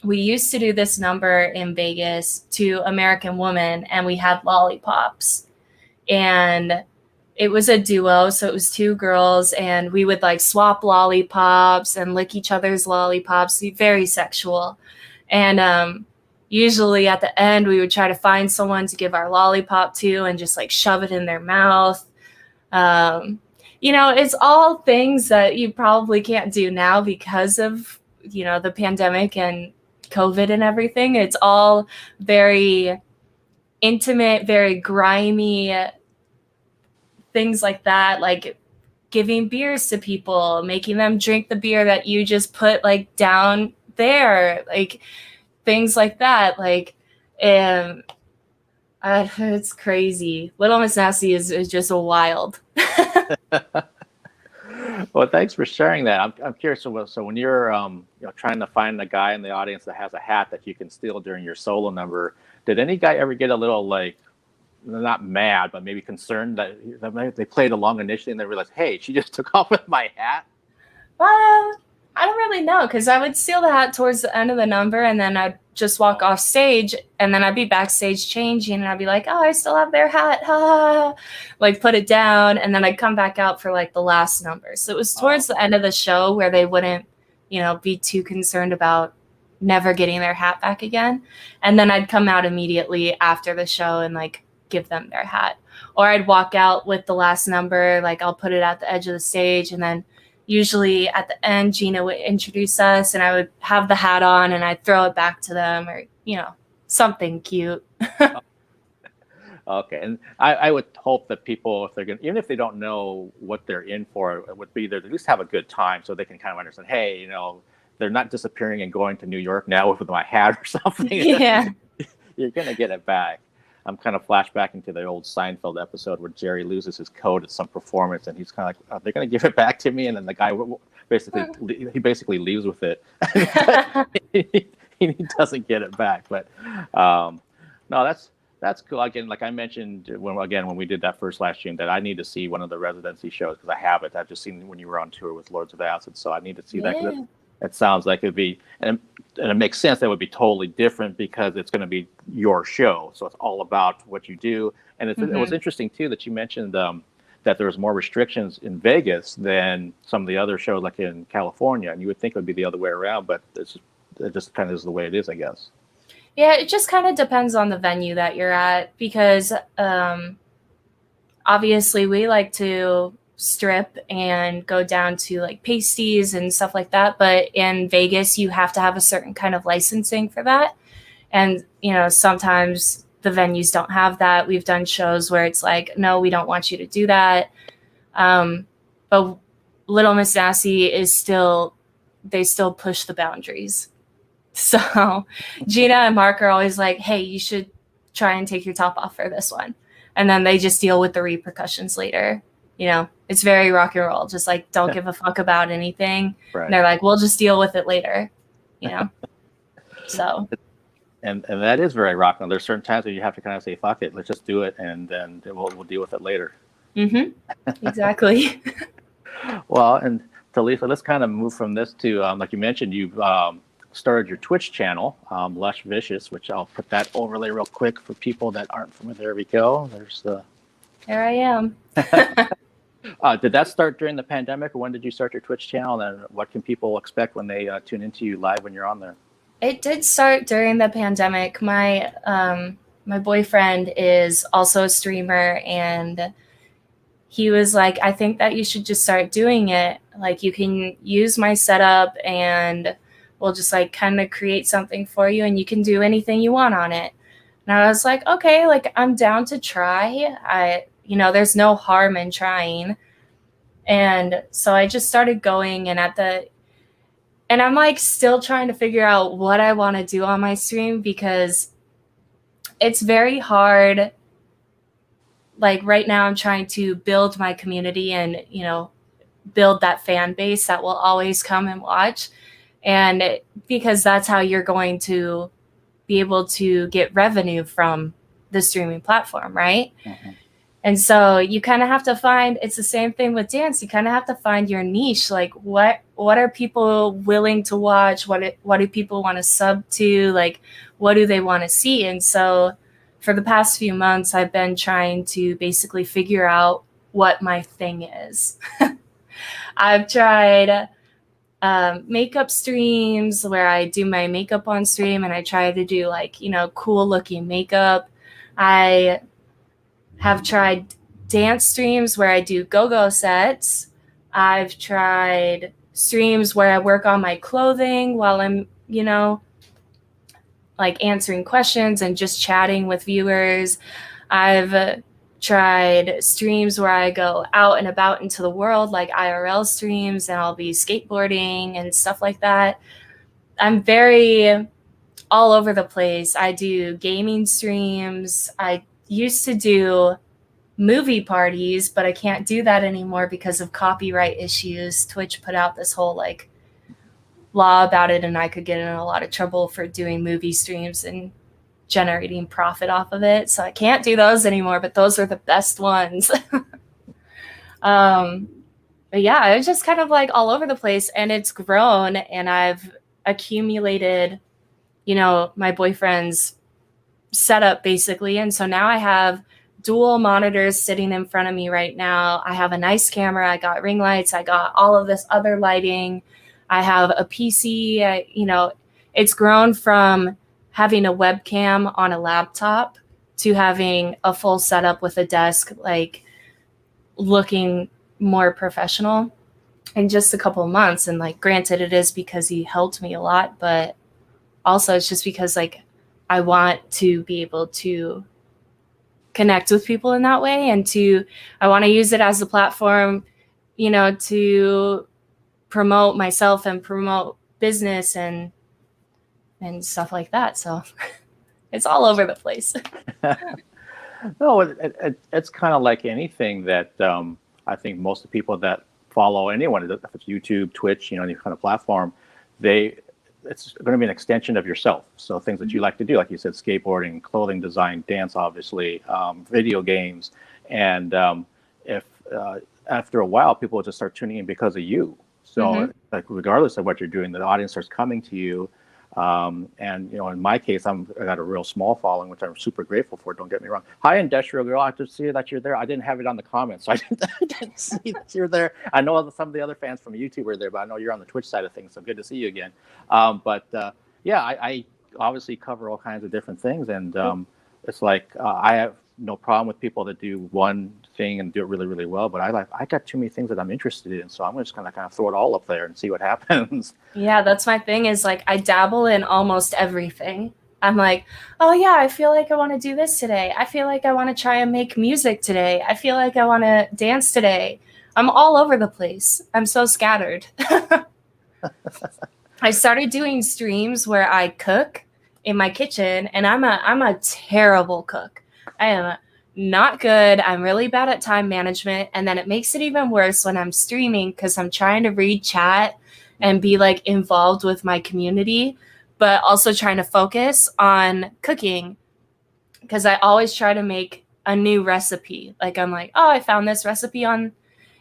We used to do this number in Vegas to American Woman, and we had lollipops, and it was a duo. So it was two girls, and we would like swap lollipops and lick each other's lollipops, very sexual. And usually at the end, we would try to find someone to give our lollipop to and just like shove it in their mouth. You know, it's all things that you probably can't do now because of, you know, the pandemic and COVID and everything. It's all very intimate, very grimy, things like that, like giving beers to people, making them drink the beer that you just put like down there, like things like that. Like, it's crazy. Little Miss Nasty is just wild. Well, thanks for sharing that. I'm curious. So when you're trying to find a guy in the audience that has a hat that you can steal during your solo number, did any guy ever get a little like, not mad, but maybe concerned that they played along initially and they realized, hey, she just took off with my hat? I don't really know, because I would steal the hat towards the end of the number and then I'd just walk off stage and then I'd be backstage changing and I'd be like, oh, I still have their hat. Ha. Like put it down, and then I'd come back out for like the last number. So it was towards the end of the show where they wouldn't, you know, be too concerned about never getting their hat back again. And then I'd come out immediately after the show and like give them their hat. Or I'd walk out with the last number, like I'll put it at the edge of the stage, and then usually at the end, Gina would introduce us and I would have the hat on and I'd throw it back to them, or, you know, something cute. Okay. And I would hope that people, if they're going to, even if they don't know what they're in for, it would be there to at least have a good time so they can kind of understand, hey, you know, they're not disappearing and going to New York now with my hat or something. Yeah. You're going to get it back. I'm kind of flashbacking to the old Seinfeld episode where Jerry loses his coat at some performance, and he's kind of like, they're going to give it back to me, and then the guy basically leaves with it. he doesn't get it back. But no, that's cool. Again, like I mentioned when we did that first live stream, that I need to see one of the residency shows because I have it. I've just seen when you were on tour with Lords of Acid, so I need to see that. 'Cause it sounds like it'd be, and it makes sense that it would be totally different because it's going to be your show. So it's all about what you do. And it was interesting too that you mentioned that there was more restrictions in Vegas than some of the other shows like in California. And you would think it would be the other way around, but it just kind of is the way it is, I guess. Yeah, it just kind of depends on the venue that you're at, because obviously we like to strip and go down to like pasties and stuff like that, but in Vegas you have to have a certain kind of licensing for that, and you know, sometimes the venues don't have that. We've done shows where it's like, no, we don't want you to do that, but Little Miss Nasty is still push the boundaries. So Gina and Mark are always like, hey, you should try and take your top off for this one. and then they just deal with the repercussions later. You know, it's very rock and roll, just like don't give a fuck about anything. Right. And they're like, we'll just deal with it later, you know? So. And that is very rock and roll. There's certain times where you have to kind of say, fuck it, let's just do it, and then we'll deal with it later. Mm-hmm. Exactly. Well, and Talitha, let's kind of move from this to, like you mentioned, you've started your Twitch channel, Lush Vicious, which I'll put that overlay real quick for people that aren't familiar. There we go. There's the... There I am. Did that start during the pandemic, or when did you start your Twitch channel? And what can people expect when they tune into you live when you're on there? It did start during the pandemic. My boyfriend is also a streamer, and he was like, I think that you should just start doing it. Like, you can use my setup and we'll just like kind of create something for you, and you can do anything you want on it. And I was like, okay, like I'm down to try. There's no harm in trying. And so I just started going, and I'm like still trying to figure out what I want to do on my stream, because it's very hard. Like right now I'm trying to build my community and, build that fan base that will always come and watch. And because that's how you're going to be able to get revenue from the streaming platform, right? Mm-hmm. And so you kind of have to find, it's the same thing with dance. You kind of have to find your niche. Like what are people willing to watch? What do people want to sub to? Like, what do they want to see? And so for the past few months, I've been trying to basically figure out what my thing is. I've tried makeup streams where I do my makeup on stream, and I try to do like, cool looking makeup. I have tried dance streams where I do go-go sets. I've tried streams where I work on my clothing while I'm, like answering questions and just chatting with viewers. I've tried streams where I go out and about into the world, like IRL streams, and I'll be skateboarding and stuff like that. I'm very all over the place. I do gaming streams. I used to do movie parties, but I can't do that anymore because of copyright issues. Twitch put out this whole like law about it, and I could get in a lot of trouble for doing movie streams and generating profit off of it. So I can't do those anymore, but those are the best ones. But yeah, I was just kind of like all over the place, and it's grown, and I've accumulated, my boyfriend's setup basically. And so now I have dual monitors sitting in front of me right now. I have a nice camera. I got ring lights. I got all of this other lighting. I have a PC. It's grown from having a webcam on a laptop to having a full setup with a desk, like looking more professional in just a couple of months. And like, granted, it is because he helped me a lot, but also it's just because like I want to be able to connect with people in that way, and I want to use it as a platform, to promote myself and promote business and stuff like that. So it's all over the place. No, it's kind of like anything that I think most of the people that follow anyone, if it's YouTube, Twitch, any kind of platform, it's going to be an extension of yourself. So things that you like to do, like you said, skateboarding, clothing design, dance, obviously, video games. And if after a while, people will just start tuning in because of you. So like, regardless of what you're doing, the audience starts coming to you. And in my case, I got a real small following, which I'm super grateful for. Don't get me wrong. Hi, Industrial Girl. I just see that you're there. I didn't have it on the comments, so I didn't see that you're there. I know some of the other fans from YouTube are there, but I know you're on the Twitch side of things. So good to see you again. I obviously cover all kinds of different things, and it's like I have no problem with people that do one thing and do it really, really well. But I got too many things that I'm interested in, so I'm just gonna kind of throw it all up there and see what happens. Yeah, that's my thing. Is like I dabble in almost everything. I'm like, oh yeah, I feel like I want to do this today. I feel like I want to try and make music today. I feel like I want to dance today. I'm all over the place. I'm so scattered. I started doing streams where I cook in my kitchen, and I'm a terrible cook. I am not good. I'm really bad at time management. And then it makes it even worse when I'm streaming because I'm trying to read chat and be like involved with my community, but also trying to focus on cooking because I always try to make a new recipe. Like I'm like, oh, I found this recipe on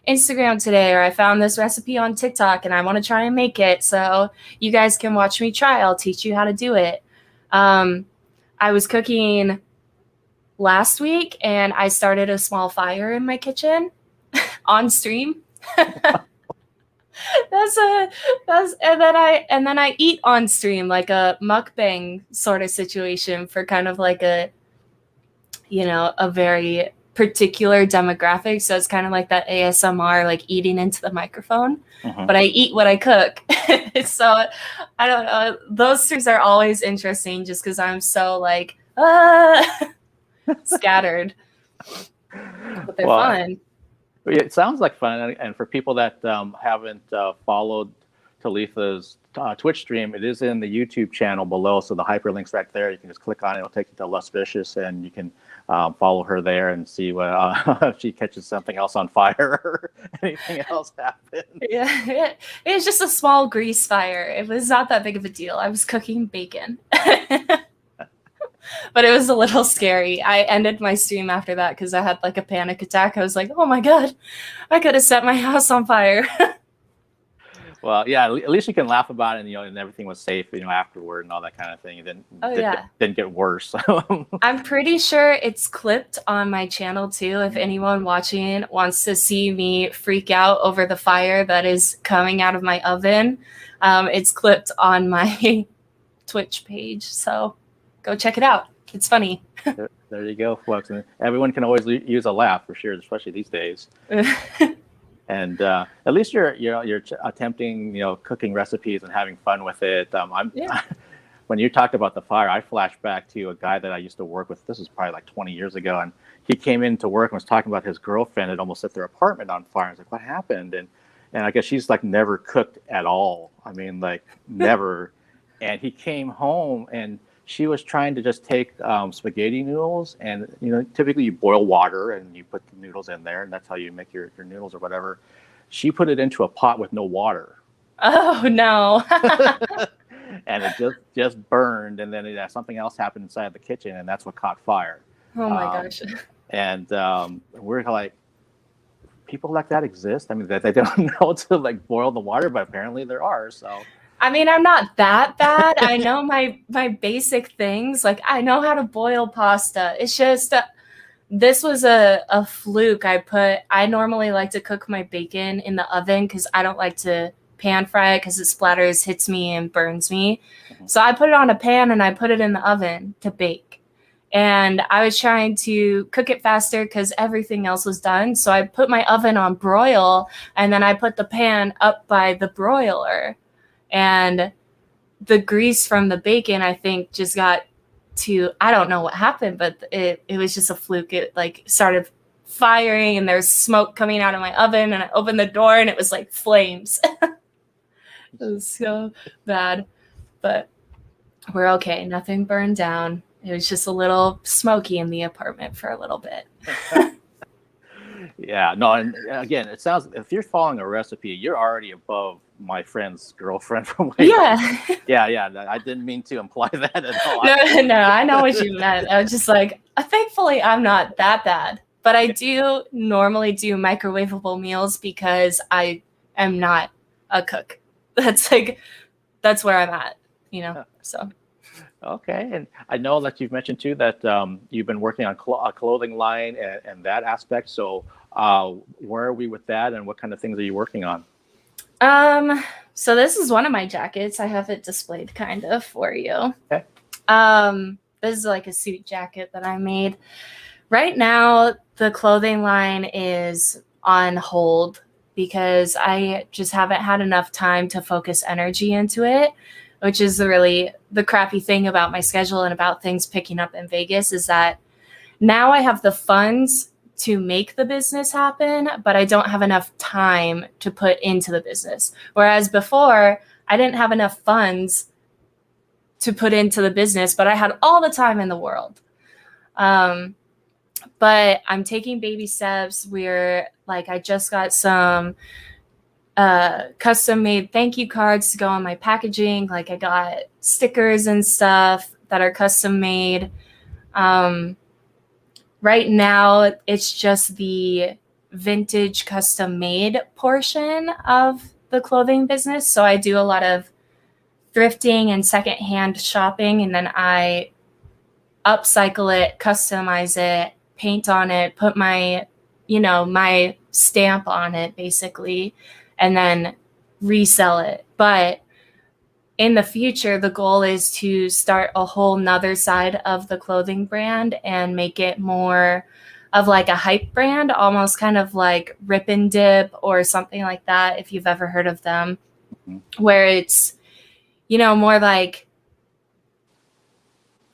Instagram today, or I found this recipe on TikTok and I want to try and make it. So you guys can watch me try. I'll teach you how to do it. I was cooking last week and I started a small fire in my kitchen on stream. and then I eat on stream, like a mukbang sort of situation for kind of like a very particular demographic. So it's kind of like that ASMR, like eating into the microphone, but I eat what I cook. So I don't know. Those streams are always interesting just because I'm so like, scattered, but they're fun. It sounds like fun, and for people that haven't followed Talitha's Twitch stream, it is in the YouTube channel below, so the hyperlink's right there. You can just click on it; it'll take you to Less Vicious, and you can follow her there and see what if she catches something else on fire or anything else happen. Yeah, it was just a small grease fire. It was not that big of a deal. I was cooking bacon. But it was a little scary. I ended my stream after that because I had like a panic attack. I was like, oh my God, I could have set my house on fire. Well, yeah, at least you can laugh about it, and everything was safe, afterward and all that kind of thing. It didn't get worse. I'm pretty sure it's clipped on my channel too. If anyone watching wants to see me freak out over the fire that is coming out of my oven, it's clipped on my Twitch page. So go check it out. It's funny. There you go, folks. And everyone can always use a laugh for sure, especially these days. And at least you're attempting cooking recipes and having fun with it. When you talked about the fire, I flashed back to a guy that I used to work with. This was probably like 20 years ago, and he came into work and was talking about his girlfriend had almost set their apartment on fire. I was like, "What happened?" And I guess she's like never cooked at all. I mean, like never. And he came home and she was trying to just take spaghetti noodles, and typically you boil water and you put the noodles in there, and that's how you make your noodles or whatever. She put it into a pot with no water. Oh no! And it just burned, and then something else happened inside the kitchen, and that's what caught fire. Oh my gosh! And we're like, people like that exist. I mean, that they don't know to like boil the water, but apparently there are. So. I mean, I'm not that bad. I know my basic things. Like, I know how to boil pasta. It's just, this was a fluke. I normally like to cook my bacon in the oven because I don't like to pan fry it because it splatters, hits me, and burns me. So I put it on a pan and I put it in the oven to bake. And I was trying to cook it faster because everything else was done. So I put my oven on broil, and then I put the pan up by the broiler. And the grease from the bacon, I think, just got to, I don't know what happened, but it was just a fluke. It like started firing and there's smoke coming out of my oven, and I opened the door and it was like flames. It was so bad, but we're okay. Nothing burned down. It was just a little smoky in the apartment for a little bit. Yeah, no, and again, it sounds, if you're following a recipe, you're already above my friend's girlfriend from way back. Yeah, I didn't mean to imply that at all. No, I know what you meant. I was just like, thankfully, I'm not that bad. But I do normally do microwavable meals because I am not a cook. That's where I'm at, so. Okay, and I know that you've mentioned too that you've been working on a clothing line and that aspect. So where are we with that, and what kind of things are you working on? So this is one of my jackets. I have it displayed kind of for you. Okay. This is like a suit jacket that I made. Right now, the clothing line is on hold because I just haven't had enough time to focus energy into it, which is really the crappy thing about my schedule and about things picking up in Vegas is that now I have the funds to make the business happen, but I don't have enough time to put into the business. Whereas before, I didn't have enough funds to put into the business, but I had all the time in the world. but I'm taking baby steps. I just got some custom made thank you cards to go on my packaging. Like I got stickers and stuff that are custom made. Right now it's just the vintage custom made portion of the clothing business. So I do a lot of thrifting and secondhand shopping, and then I upcycle it, customize it, paint on it, put my stamp on it basically, and then resell it. But in the future, the goal is to start a whole nother side of the clothing brand and make it more of like a hype brand, almost kind of like Rip and Dip or something like that, if you've ever heard of them, where it's, more like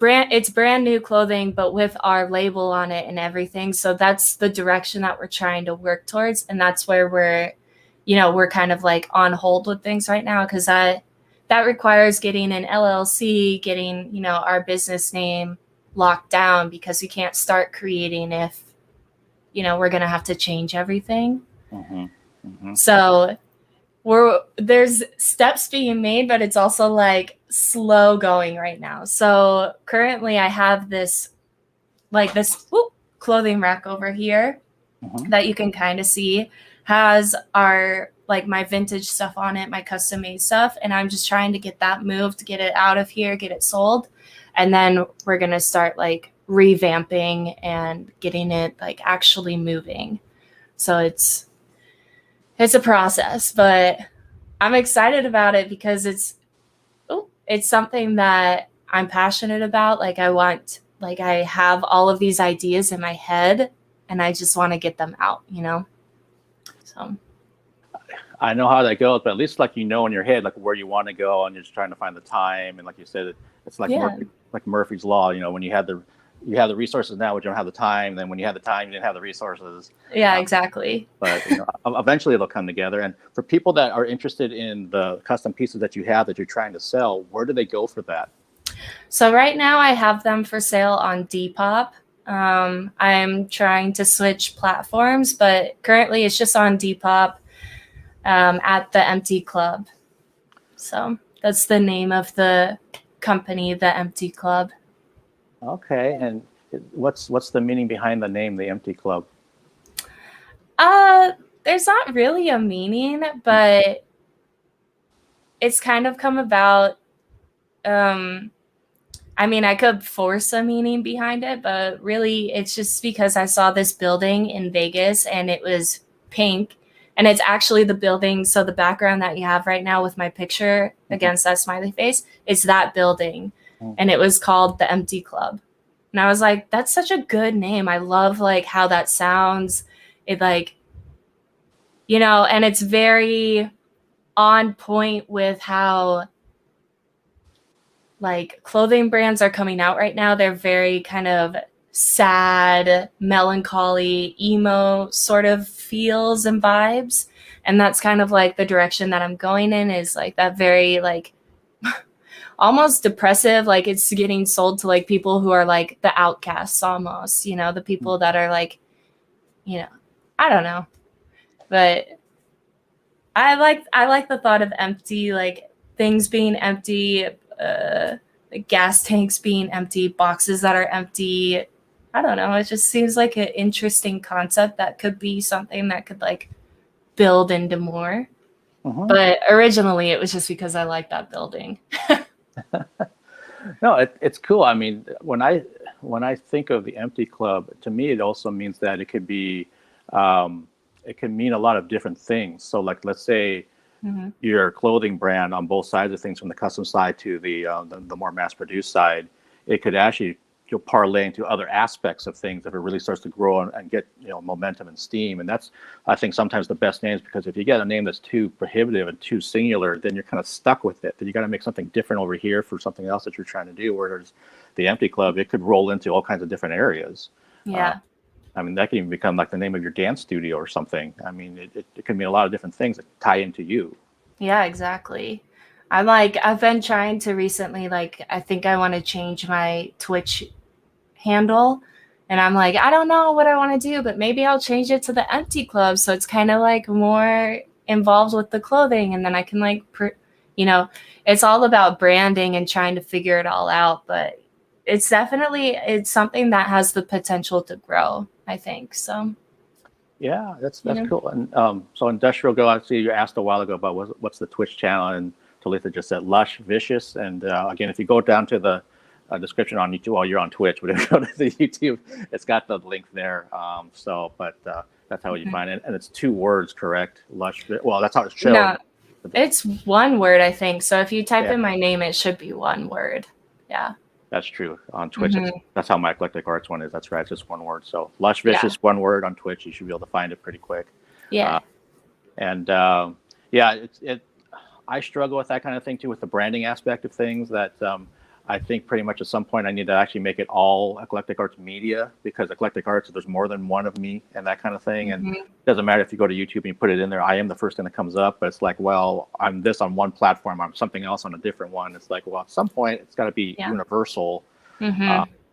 it's brand new clothing, but with our label on it and everything. So that's the direction that we're trying to work towards. And that's where we're kind of like on hold with things right now, because that requires getting an LLC, getting, our business name locked down, because we can't start creating if, we're going to have to change everything. So there's steps being made, but it's also like slow going right now. So currently I have this clothing rack over here that you can kind of see has my vintage stuff on it, my custom made stuff. And I'm just trying to get that moved, get it out of here, get it sold. And then we're going to start like revamping and getting it like actually moving. So it's a process, but I'm excited about it because it's something that I'm passionate about. Like I have all of these ideas in my head and I just want to get them out, So I know how that goes, but at least in your head, like where you want to go, and you're just trying to find the time. And like you said, it's like Murphy's Law, when you have the resources now, but you don't have the time. Then when you have the time, you didn't have the resources. Yeah, exactly. But eventually they'll come together. And for people that are interested in the custom pieces that you have that you're trying to sell, where do they go for that? So right now I have them for sale on Depop. I'm trying to switch platforms, but currently it's just on Depop at the Empty Club. So that's the name of the company, the Empty Club. Okay, and what's the meaning behind the name, the Empty Club? There's not really a meaning, but it's kind of come about. I could force a meaning behind it, but really it's just because I saw this building in Vegas and it was pink, and it's actually the building. So the background that you have right now with my picture against that smiley face, it's that building. And it was called the Empty Club. And I was like, that's such a good name. I love how that sounds. It and it's very on point with how clothing brands are coming out right now. They're very kind of sad, melancholy, emo sort of feels and vibes. And that's kind of the direction that I'm going in, is that very almost depressive. It's getting sold to people who are the outcasts almost, the people that are I don't know. But I like the thought of empty, things being empty, gas tanks being empty, boxes that are empty. I don't know. It just seems like an interesting concept that could be something that could build into more. But originally it was just because I like that building. No, it's cool. I mean, when I think of the Empty Club, to me it also means that it could be it can mean a lot of different things. So let's say your clothing brand on both sides of things, from the custom side to the more mass produced side, it could actually parlay into other aspects of things if it really starts to grow and get momentum and steam. And that's, I think, sometimes the best names, because if you get a name that's too prohibitive and too singular, then you're kind of stuck with it. Then you got to make something different over here for something else that you're trying to do. Whereas the Empty Club, it could roll into all kinds of different areas. Yeah. That can even become the name of your dance studio or something. It can mean a lot of different things that tie into you. Yeah, exactly. I've been trying to recently, I think I want to change my Twitch handle And I'm like, I don't know what I want to do, but maybe I'll change it to the Empty Club. So it's kind of like more involved with the clothing. And then I can like, it's all about branding and trying to figure it all out. But it's something that has the potential to grow, I think. So. Yeah, that's cool. And so Industrial Girl, I see you asked a while ago about what's the Twitch channel, and Talitha just said Lush Vicious. And again, if you go down to the description on YouTube, you're on Twitch, but if you go to the YouTube, it's got the link there. But that's how you find it. And it's 2 words, correct? Lush. Well, that's how it's shown. No, it's 1 word, I think. So if you type in my name, it should be 1 word. Yeah. That's true. On Twitch, that's how my Eclectic Arts one is. That's right. It's just 1 word. So Lush Vicious, 1 word on Twitch. You should be able to find it pretty quick. Yeah. I struggle with that kind of thing too, with the branding aspect of things. That I think pretty much at some point I need to actually make it all Eclectic Arts media, because Eclectic Arts, there's more than one of me and that kind of thing. And it doesn't matter if you go to YouTube and you put it in there, I am the first thing that comes up, but it's like, well, I'm this on one platform, I'm something else on a different one. It's like, well, at some point it's got to be universal.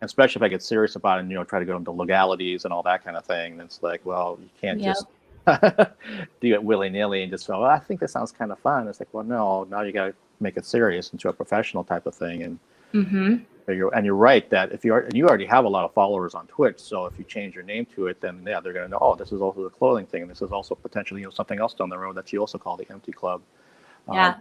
Especially if I get serious about it and, try to go into legalities and all that kind of thing. Then it's like, well, you can't just do it willy-nilly and just go, well, I think this sounds kind of fun. It's like, well, no, now you got to make it serious into a professional type of thing. And you're right that if you already have a lot of followers on Twitch, so if you change your name to it, then they're going to know, oh, this is also the clothing thing, and this is also potentially something else down the road that you also call the Empty Club. Okay.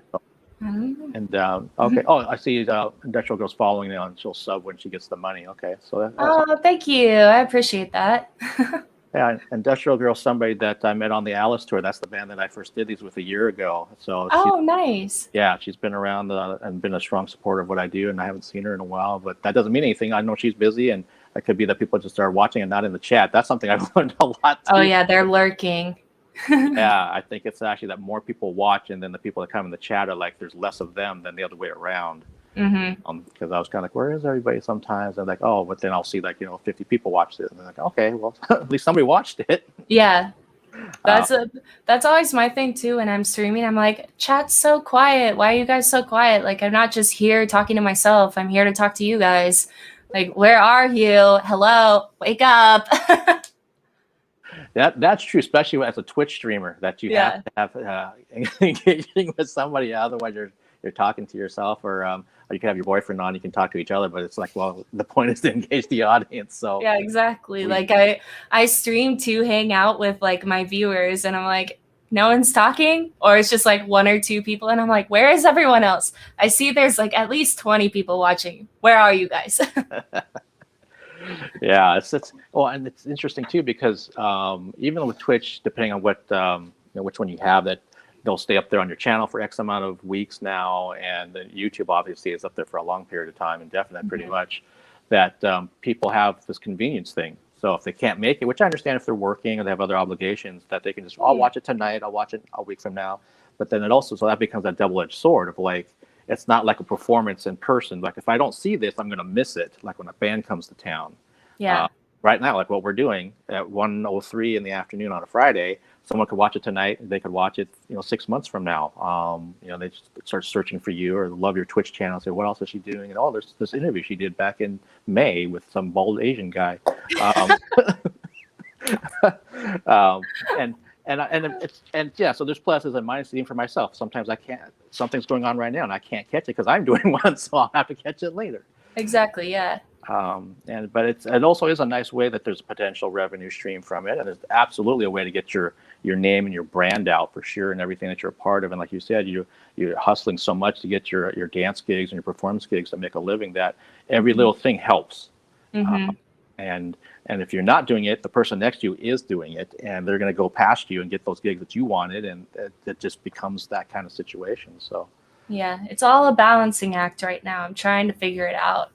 Oh, I see. Industrial Girl's following now, and she'll sub when she gets the money. Okay, so thank you. I appreciate that. Yeah, Industrial Girl, somebody that I met on the Alice tour. That's the band that I first did these with a year ago. So nice. Yeah, she's been around and been a strong supporter of what I do, and I haven't seen her in a while, but that doesn't mean anything. I know she's busy, and it could be that people just are watching and not in the chat. That's something I've learned a lot too. Oh yeah, they're lurking. Yeah, I think it's actually that more people watch, and then the people that come in the chat are like, there's less of them than the other way around. Because I was kind of like, where is everybody sometimes? And like, oh, but then I'll see 50 people watched it, and they're like, okay, well, at least somebody watched it. Yeah, that's always my thing too. When I'm streaming, I'm like, chat's so quiet. Why are you guys so quiet? Like, I'm not just here talking to myself. I'm here to talk to you guys. Like, where are you? Hello, wake up. That's true, especially as a Twitch streamer, that you have to have engaging with somebody. Otherwise, you're talking to yourself, or you can have your boyfriend on. You can talk to each other, but it's like, well, the point is to engage the audience. So yeah, exactly. Like I stream to hang out with like my viewers, and I'm like, no one's talking, or it's just like 1 or 2 people, and I'm like, where is everyone else? I see there's like at least 20 people watching. Where are you guys? Yeah, and it's interesting too, because even with Twitch, depending on what which one you have, that they'll stay up there on your channel for X amount of weeks now, and then YouTube obviously is up there for a long period of time, indefinite pretty much. That people have this convenience thing. So if they can't make it, which I understand if they're working or they have other obligations, that they can just, I'll watch it tonight, I'll watch it a week from now. But then so that becomes a double-edged sword of like, it's not like a performance in person. Like if I don't see this, I'm going to miss it. Like when a band comes to town. Yeah. Right now, like what we're doing at 1:03 in the afternoon on a Friday, someone could watch it tonight. They could watch it, 6 months from now. They just start searching for you or love your Twitch channel. Say, what else is she doing? And there's this interview she did back in May with some bald Asian guy. So there's pluses and minuses even for myself. Sometimes I can't. Something's going on right now, and I can't catch it because I'm doing one, so I'll have to catch it later. Exactly. Yeah. But it also is a nice way that there's a potential revenue stream from it, and there's absolutely a way to get your name and your brand out for sure, and everything that you're a part of. And like you said, you're hustling so much to get your dance gigs and your performance gigs to make a living that every little thing helps. And if you're not doing it, the person next to you is doing it, and they're going to go past you and get those gigs that you wanted, and it just becomes that kind of situation. So yeah, it's all a balancing act right now. I'm trying to figure it out.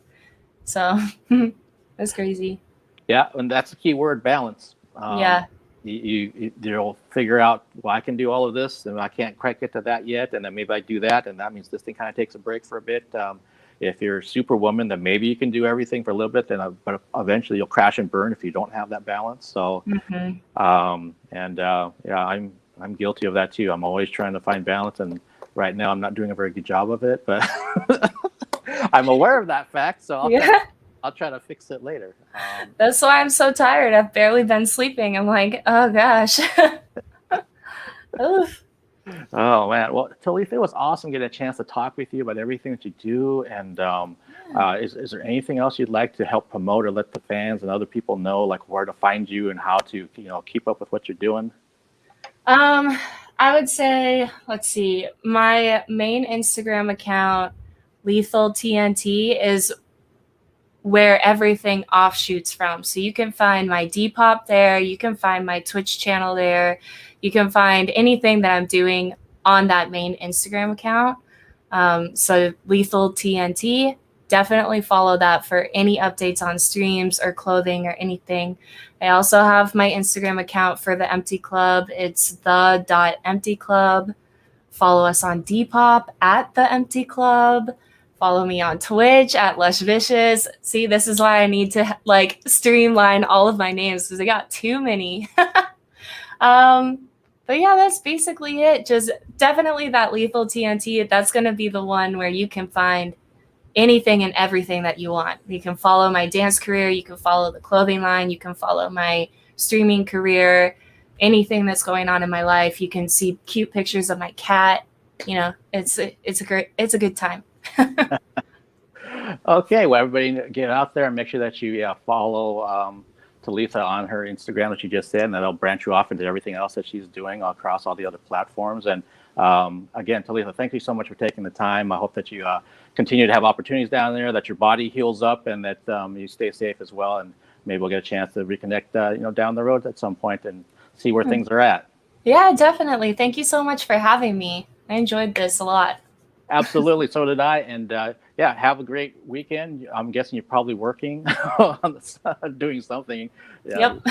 So that's crazy. Yeah, and that's the key word, balance. You'll figure out, well, I can do all of this, and I can't quite get to that yet, and then maybe I do that, and that means this thing kind of takes a break for a bit. If you're Superwoman, then maybe you can do everything for a little bit, but eventually you'll crash and burn if you don't have that balance. So, I'm guilty of that too. I'm always trying to find balance, and right now I'm not doing a very good job of it, but I'm aware of that fact. So I'll try to fix it later. That's why I'm so tired. I've barely been sleeping. I'm like, oh gosh. Oof. Oh man, well, Talitha, it was awesome getting a chance to talk with you about everything that you do. And is there anything else you'd like to help promote or let the fans and other people know, like where to find you and how to, keep up with what you're doing? I would say, let's see, my main Instagram account, Lethal TNT, is where everything offshoots from. So you can find my Depop there, you can find my Twitch channel there, you can find anything that I'm doing on that main Instagram account. So Lethal TNT, definitely follow that for any updates on streams or clothing or anything. I also have my Instagram account for the Empty Club. It's the.emptyclub. Follow us on Depop at the Empty Club. Follow me on Twitch at Lush Vicious. See, this is why I need to streamline all of my names because I got too many. But yeah, that's basically it. Just definitely that Lethal TNT. That's going to be the one where you can find anything and everything that you want. You can follow my dance career. You can follow the clothing line. You can follow my streaming career. Anything that's going on in my life. You can see cute pictures of my cat. It's a good time. Okay, well, everybody get out there and make sure that you follow Talitha on her Instagram that you just said, and that'll branch you off into everything else that she's doing across all the other platforms. And again, Talitha, thank you so much for taking the time. I hope that you continue to have opportunities down there, that your body heals up, and that you stay safe as well. And maybe we'll get a chance to reconnect, down the road at some point and see where things are at. Yeah, definitely. Thank you so much for having me. I enjoyed this a lot. Absolutely. So did I. And have a great weekend. I'm guessing you're probably working on doing something. Yep.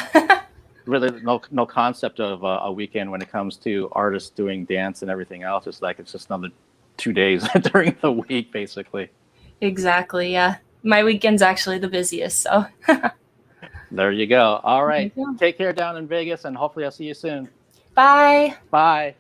Really no concept of a weekend when it comes to artists doing dance and everything else. It's just another 2 days during the week, basically. Exactly. Yeah. My weekend's actually the busiest. So there you go. All right. Take care down in Vegas, and hopefully I'll see you soon. Bye. Bye.